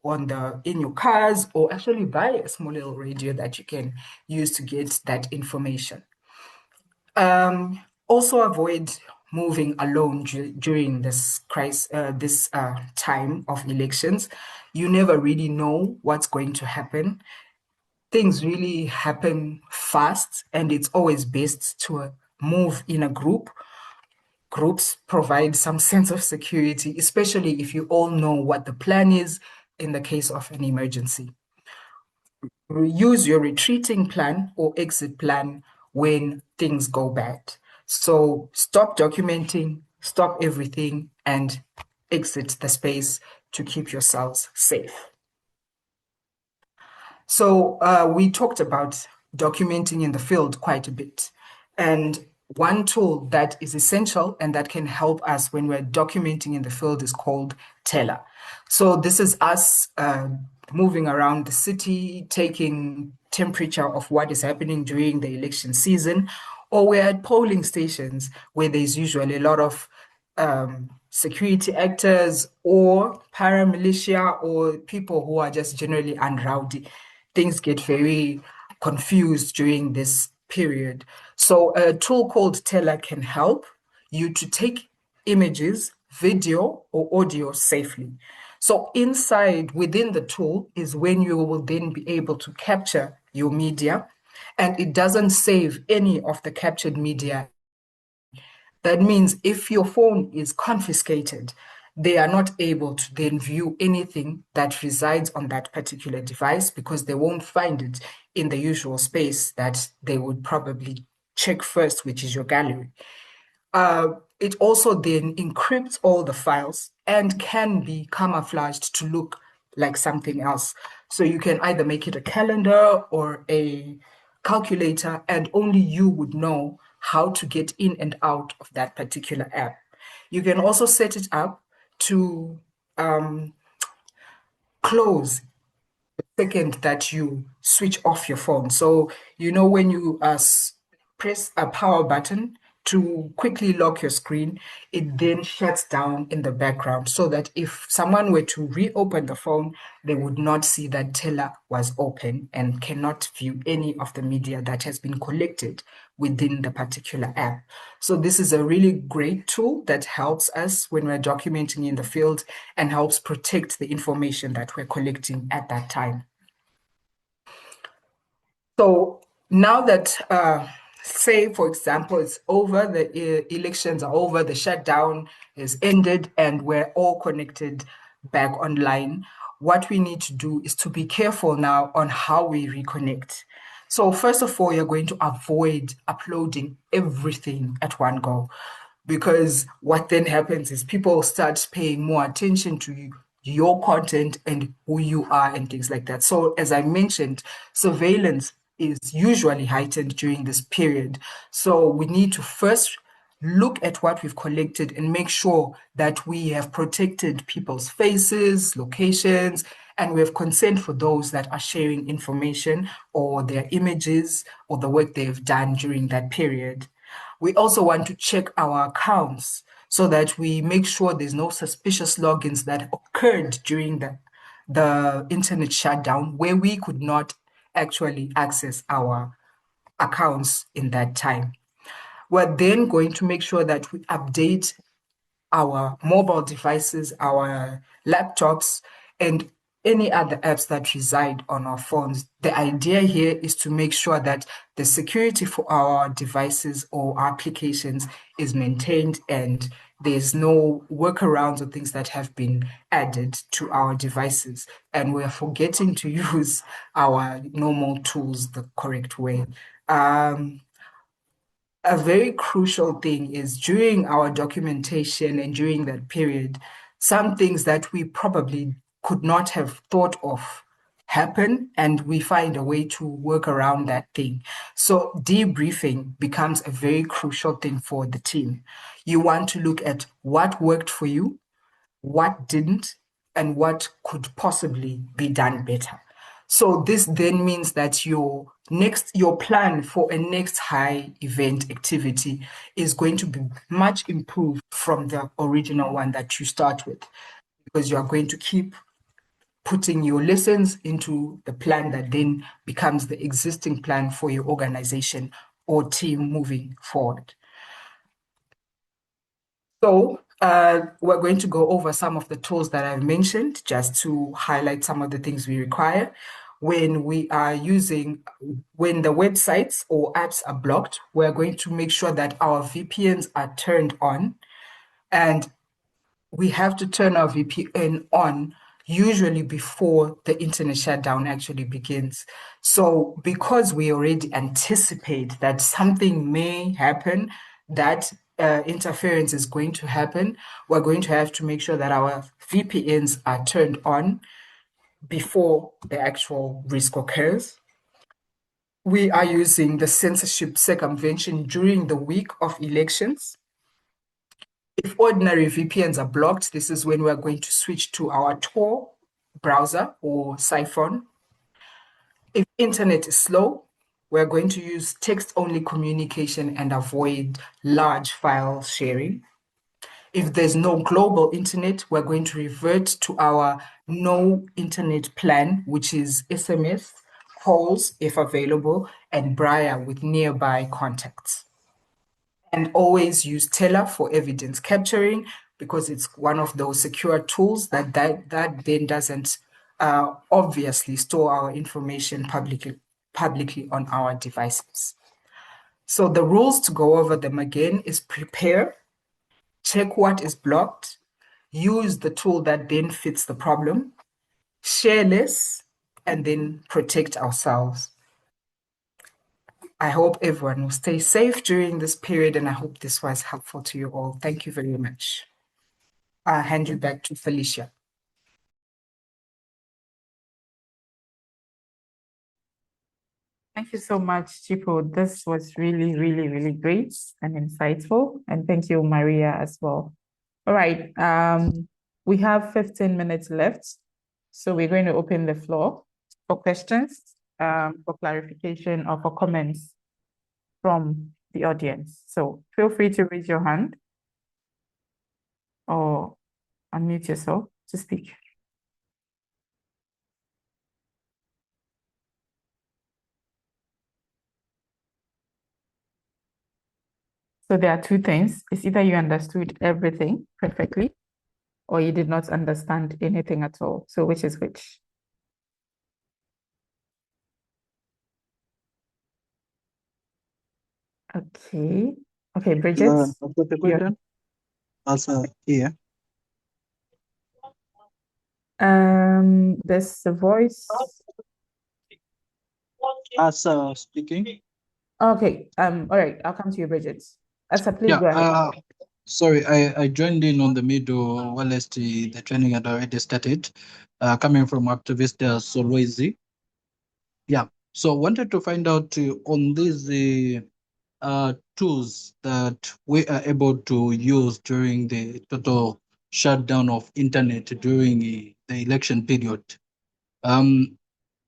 in your cars, or actually buy a small little radio that you can use to get that information. Also avoid moving alone during this crisis, this time of elections. You never really know what's going to happen. Things really happen fast, and it's always best to move in a group. Groups provide some sense of security, especially if you all know what the plan is in the case of an emergency. Use your retreating plan or exit plan when things go bad. So stop documenting, stop everything, and exit the space to keep yourselves safe. So we talked about documenting in the field quite a bit. And one tool that is essential and that can help us when we're documenting in the field is called Teller. So this is us moving around the city, taking temperature of what is happening during the election season, or we're at polling stations where there's usually a lot of security actors or paramilitia or people who are just generally unrowdy. Things get very confused during this period. So a tool called Teller can help you to take images, video, or audio safely. So inside, within the tool, is when you will then be able to capture your media, and it doesn't save any of the captured media. That means if your phone is confiscated, they are not able to then view anything that resides on that particular device because they won't find it in the usual space that they would probably check first, which is your gallery. It also then encrypts all the files and can be camouflaged to look like something else. So you can either make it a calendar or a calculator, and only you would know how to get in and out of that particular app. You can also set it up to close the second that you switch off your phone. So, you know, when you press a power button to quickly lock your screen, it then shuts down in the background so that if someone were to reopen the phone, they would not see that Teller was open and cannot view any of the media that has been collected within the particular app. So this is a really great tool that helps us when we're documenting in the field and helps protect the information that we're collecting at that time. So now that, say, for example, it's over, the elections are over, the shutdown is ended, and we're all connected back online, what we need to do is to be careful now on how we reconnect. So first of all, you're going to avoid uploading everything at one go, because what then happens is people start paying more attention to your content and who you are and things like that. So as I mentioned, surveillance is usually heightened during this period. So we need to first look at what we've collected and make sure that we have protected people's faces, locations, and we have consent for those that are sharing information or their images or the work they've done during that period. We also want to check our accounts so that we make sure there's no suspicious logins that occurred during the internet shutdown where we could not actually access our accounts in that time. We're then going to make sure that we update our mobile devices, our laptops, and any other apps that reside on our phones. The idea here is to make sure that the security for our devices or applications is maintained and there's no workarounds or things that have been added to our devices. And we're forgetting to use our normal tools the correct way. A very crucial thing is during our documentation and during that period, some things that we probably could not have thought of happen, and we find a way to work around that thing. So debriefing becomes a very crucial thing for the team. You want to look at what worked for you, what didn't, and what could possibly be done better. So this then means that your plan for a next high event activity is going to be much improved from the original one that you start with, because you are going to keep putting your lessons into the plan that then becomes the existing plan for your organization or team moving forward. So we're going to go over some of the tools that I've mentioned just to highlight some of the things we require. when we are using, when the websites or apps are blocked, we're going to make sure that our VPNs are turned on. And we have to turn our VPN on usually before the internet shutdown actually begins. So because we already anticipate that something may happen, that interference is going to happen, we're going to have to make sure that our VPNs are turned on before the actual risk occurs. We are using the censorship circumvention during the week of elections. If ordinary VPNs are blocked, this is when we're going to switch to our Tor browser or Siphon. If internet is slow, we're going to use text-only communication and avoid large file sharing. If there's no global internet, we're going to revert to our no internet plan, which is SMS, calls if available, and Braille with nearby contacts. And always use Teller for evidence capturing because it's one of those secure tools that then doesn't obviously store our information publicly on our devices. So the rules, to go over them again, is prepare, check what is blocked, use the tool that then fits the problem, share less, and then protect ourselves. I hope everyone will stay safe during this period, and I hope this was helpful to you all. Thank you very much. I'll hand you back to Felicia.
Thank you so much, Chipo. This was really, really, really great and insightful. And thank you, Maria, as well. All right. We have 15 minutes left. So we're going to open the floor for questions, for clarification, or for comments from the audience. So feel free to raise your hand or unmute yourself to speak. So there are two things. It's either you understood everything perfectly or you did not understand anything at all. So which is which? Okay. Okay, Bridget.
I've got a question. Also here.
There's a voice.
Asa speaking.
Okay. All right. I'll come to you, Bridget. Asa, please go ahead.
Sorry, I joined in on the middle whilst the training had already started, coming from activist Solwezi. Yeah, so wanted to find out on these tools that we are able to use during the total shutdown of internet during the election period.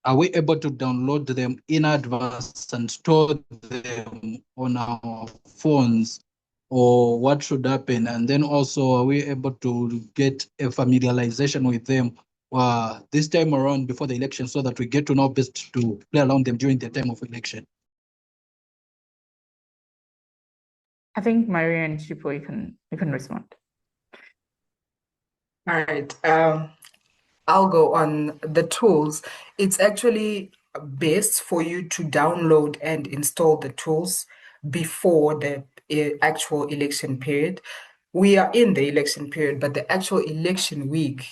Are we able to download them in advance and store them on our phones, or what should happen? And then also, are we able to get a familiarization with them this time around before the election so that we get to know best to play around them during the time of election?
I think Maria and Chipo, you can respond.
All right. I'll go on the tools. It's actually best for you to download and install the tools before the actual election period. We are in the election period, but the actual election week,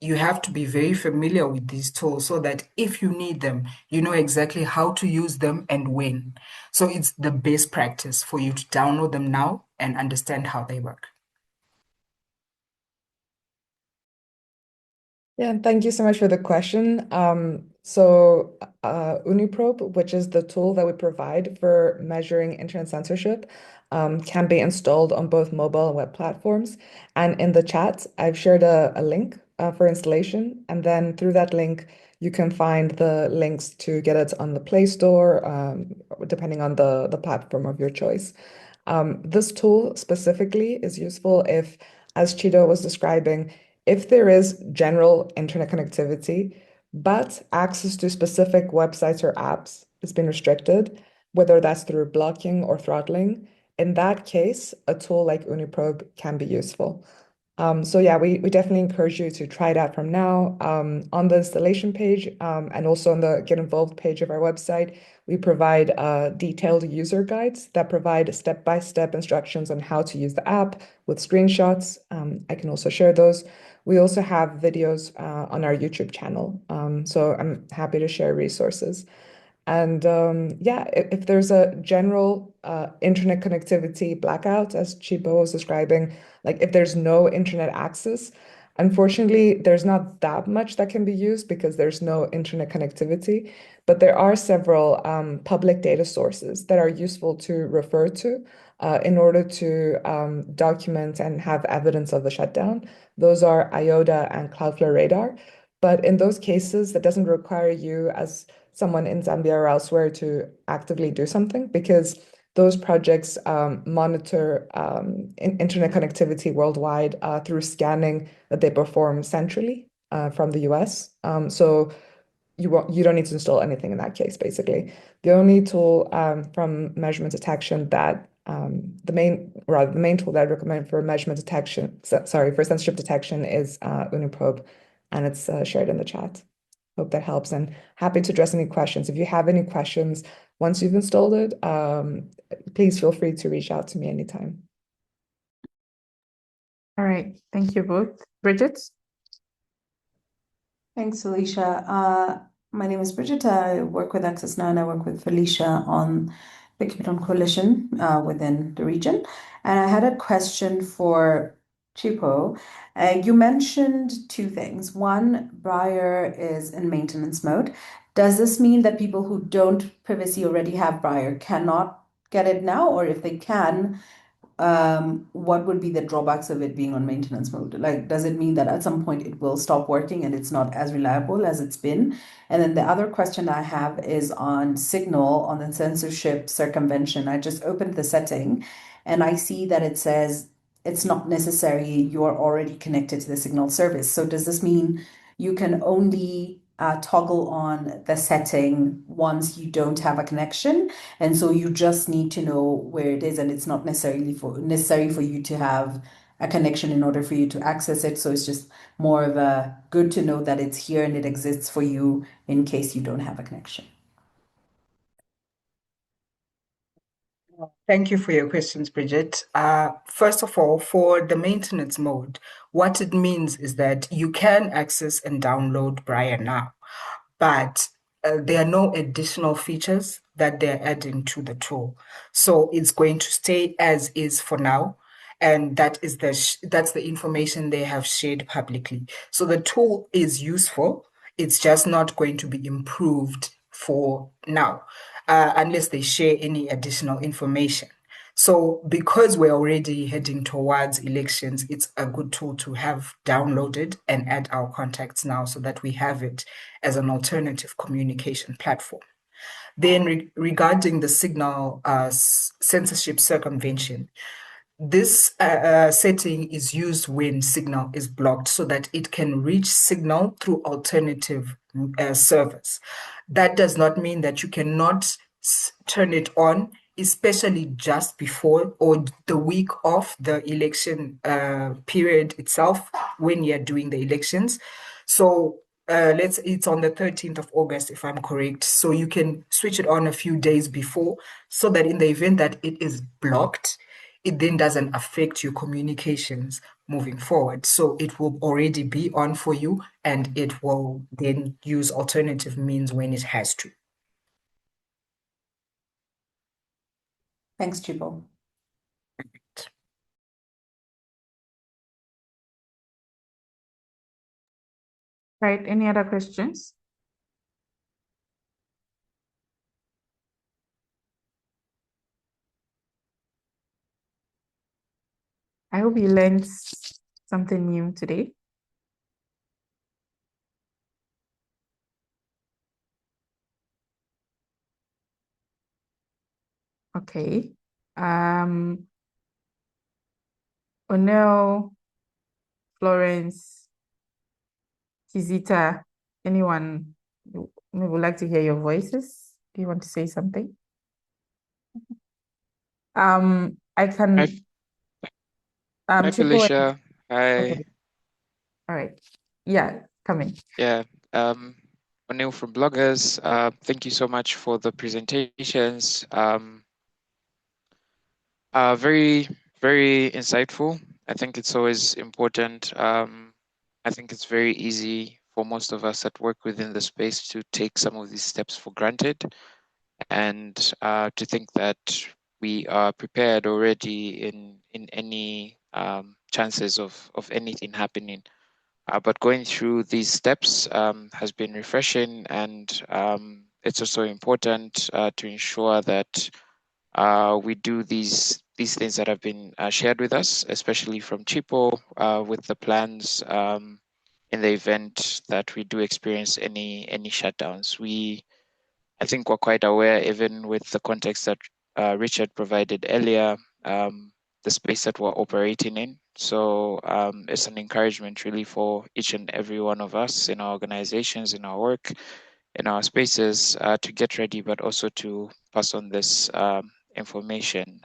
you have to be very familiar with these tools so that if you need them, you know exactly how to use them and when. So it's the best practice for you to download them now and understand how they work.
Yeah, and thank you so much for the question. Uniprobe, which is the tool that we provide for measuring internet censorship, can be installed on both mobile and web platforms. And in the chat, I've shared a link for installation. And then through that link, you can find the links to get it on the Play Store, depending on the platform of your choice. This tool specifically is useful if, as Chido was describing, if there is general internet connectivity, but access to specific websites or apps has been restricted, whether that's through blocking or throttling, in that case, a tool like Uniprobe can be useful. So yeah, we definitely encourage you to try it out from now. On the installation page and also on the Get Involved page of our website, we provide detailed user guides that provide step-by-step instructions on how to use the app with screenshots. I can also share those. We also have videos on our YouTube channel. So I'm happy to share resources. And yeah, if there's a general internet connectivity blackout, as Chipo was describing, like if there's no internet access, unfortunately, there's not that much that can be used because there's no internet connectivity. But there are several public data sources that are useful to refer to in order to document and have evidence of the shutdown. Those are IOTA and Cloudflare Radar. But in those cases, that doesn't require you as someone in Zambia or elsewhere to actively do something because those projects monitor internet connectivity worldwide through scanning that they perform centrally from the US. So you don't need to install anything in that case, basically. The only tool from measurement detection that the main tool that I recommend for measurement detection, for censorship detection is Uniprobe, and it's shared in the chat. Hope that helps and happy to address any questions. If you have any questions once you've installed it, please feel free to reach out to me anytime.
All right. Thank you both. Bridget?
Thanks, Felicia. My name is Bridget. I work with Access Now and I work with Felicia on the Keep It On Coalition within the region. And I had a question for Chipo. You mentioned two things. One, Briar is in maintenance mode. Does this mean that people who don't previously already have Briar cannot get it now? Or if they can, what would be the drawbacks of it being on maintenance mode? Like, does it mean that at some point it will stop working and it's not as reliable as it's been? And then the other question I have is on Signal, on the censorship circumvention. I just opened the setting and I see that it says it's not necessary you're already connected to the Signal service. So does this mean you can only toggle on the setting once you don't have a connection? And so you just need to know where it is, and it's not necessary for you to have a connection in order for you to access it. So it's just more of a good to know that it's here and it exists for you in case you don't have a connection.
Thank you for your questions, Bridget. First of all, for the maintenance mode, what it means is that you can access and download Briar now, but there are no additional features that they're adding to the tool. So it's going to stay as is for now. And that is that's the information they have shared publicly. So the tool is useful. It's just not going to be improved for now, unless they share any additional information. So because we're already heading towards elections, it's a good tool to have downloaded and add our contacts now so that we have it as an alternative communication platform. Then regarding the Signal censorship circumvention, this setting is used when Signal is blocked so that it can reach Signal through alternative servers. That does not mean that you cannot turn it on, especially just before or the week of the election period itself when you're doing the elections. So it's on the 13th of August, if I'm correct. So you can switch it on a few days before so that in the event that it is blocked, it then doesn't affect your communications moving forward. So it will already be on for you and it will then use alternative means when it has to.
Thanks, Chipo.
Right. Any other questions? I hope you learned something new today. Okay. Onel, Florence, Kizita, anyone maybe would like to hear your voices? Do you want to say something? I can
Hi,
Chipo,
Felicia. Hi.
Okay. All right. Yeah, coming.
Yeah. O'Neill from Bloggers. Thank you so much for the presentations. Very, very insightful. I think it's always important. I think it's very easy for most of us that work within the space to take some of these steps for granted and to think that we are prepared already in any chances of anything happening. But going through these steps has been refreshing, and it's also important to ensure that we do these things that have been shared with us, especially from Chipo, with the plans in the event that we do experience any shutdowns. I think we're quite aware, even with the context that Richard provided earlier, the space that we're operating in. So it's an encouragement really for each and every one of us in our organizations, in our work, in our spaces to get ready, but also to pass on this information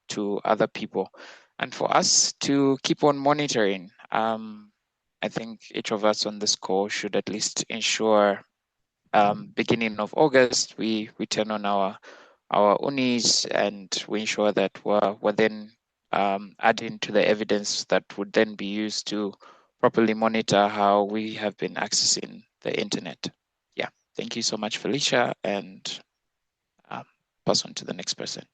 to other people. And for us to keep on monitoring, I think each of us on this call should at least ensure beginning of August, we turn on our unis and we ensure that we're then adding to the evidence that would then be used to properly monitor how we have been accessing the internet. Yeah, thank you so much, Felicia, and pass on to the next person.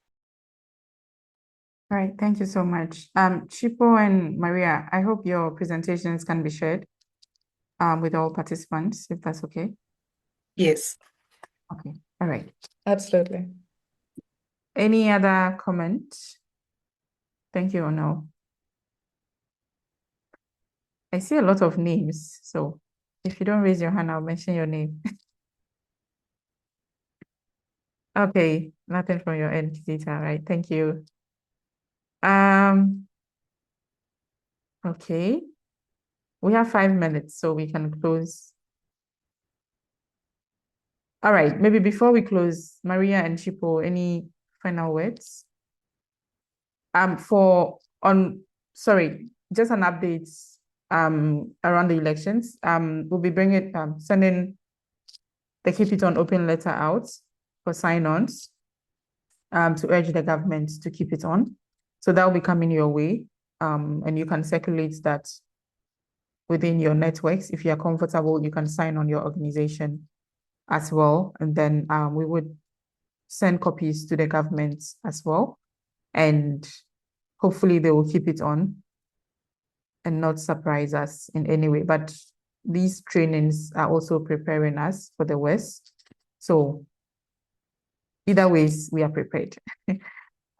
All right, thank you so much. Chipo and Maria, I hope your presentations can be shared with all participants, if that's okay.
Yes.
Okay, all right.
Absolutely.
Any other comment? Thank you, Ono. I see a lot of names, so if you don't raise your hand, I'll mention your name. Okay, nothing from your end, Zita, right? Thank you. Okay. We have 5 minutes, so we can close. All right, maybe before we close, Maria and Chipo, any final words? Sorry, just an update around the elections. We'll be sending the Keep It On Open letter out for sign-ons to urge the government to keep it on. So that will be coming your way, and you can circulate that within your networks. If you're comfortable, you can sign on your organization as well. And then we would send copies to the government as well. And hopefully they will keep it on and not surprise us in any way. But these trainings are also preparing us for the West. So either ways, we are prepared.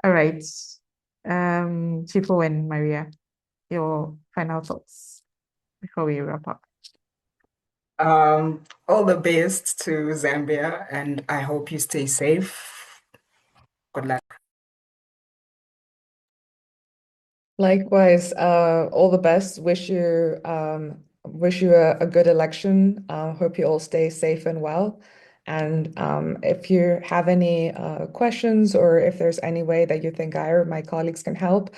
All right. Chipo and Maria, your final thoughts before we wrap up.
All the best to Zambia, and I hope you stay safe. Good luck.
Likewise, all the best. Wish you a good election. Hope you all stay safe and well. And if you have any questions or if there's any way that you think I or my colleagues can help,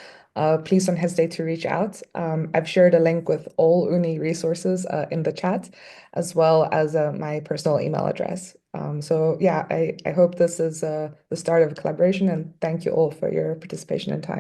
please don't hesitate to reach out. I've shared a link with all UNI resources in the chat, as well as my personal email address. So yeah, I hope this is the start of a collaboration, and thank you all for your participation and time.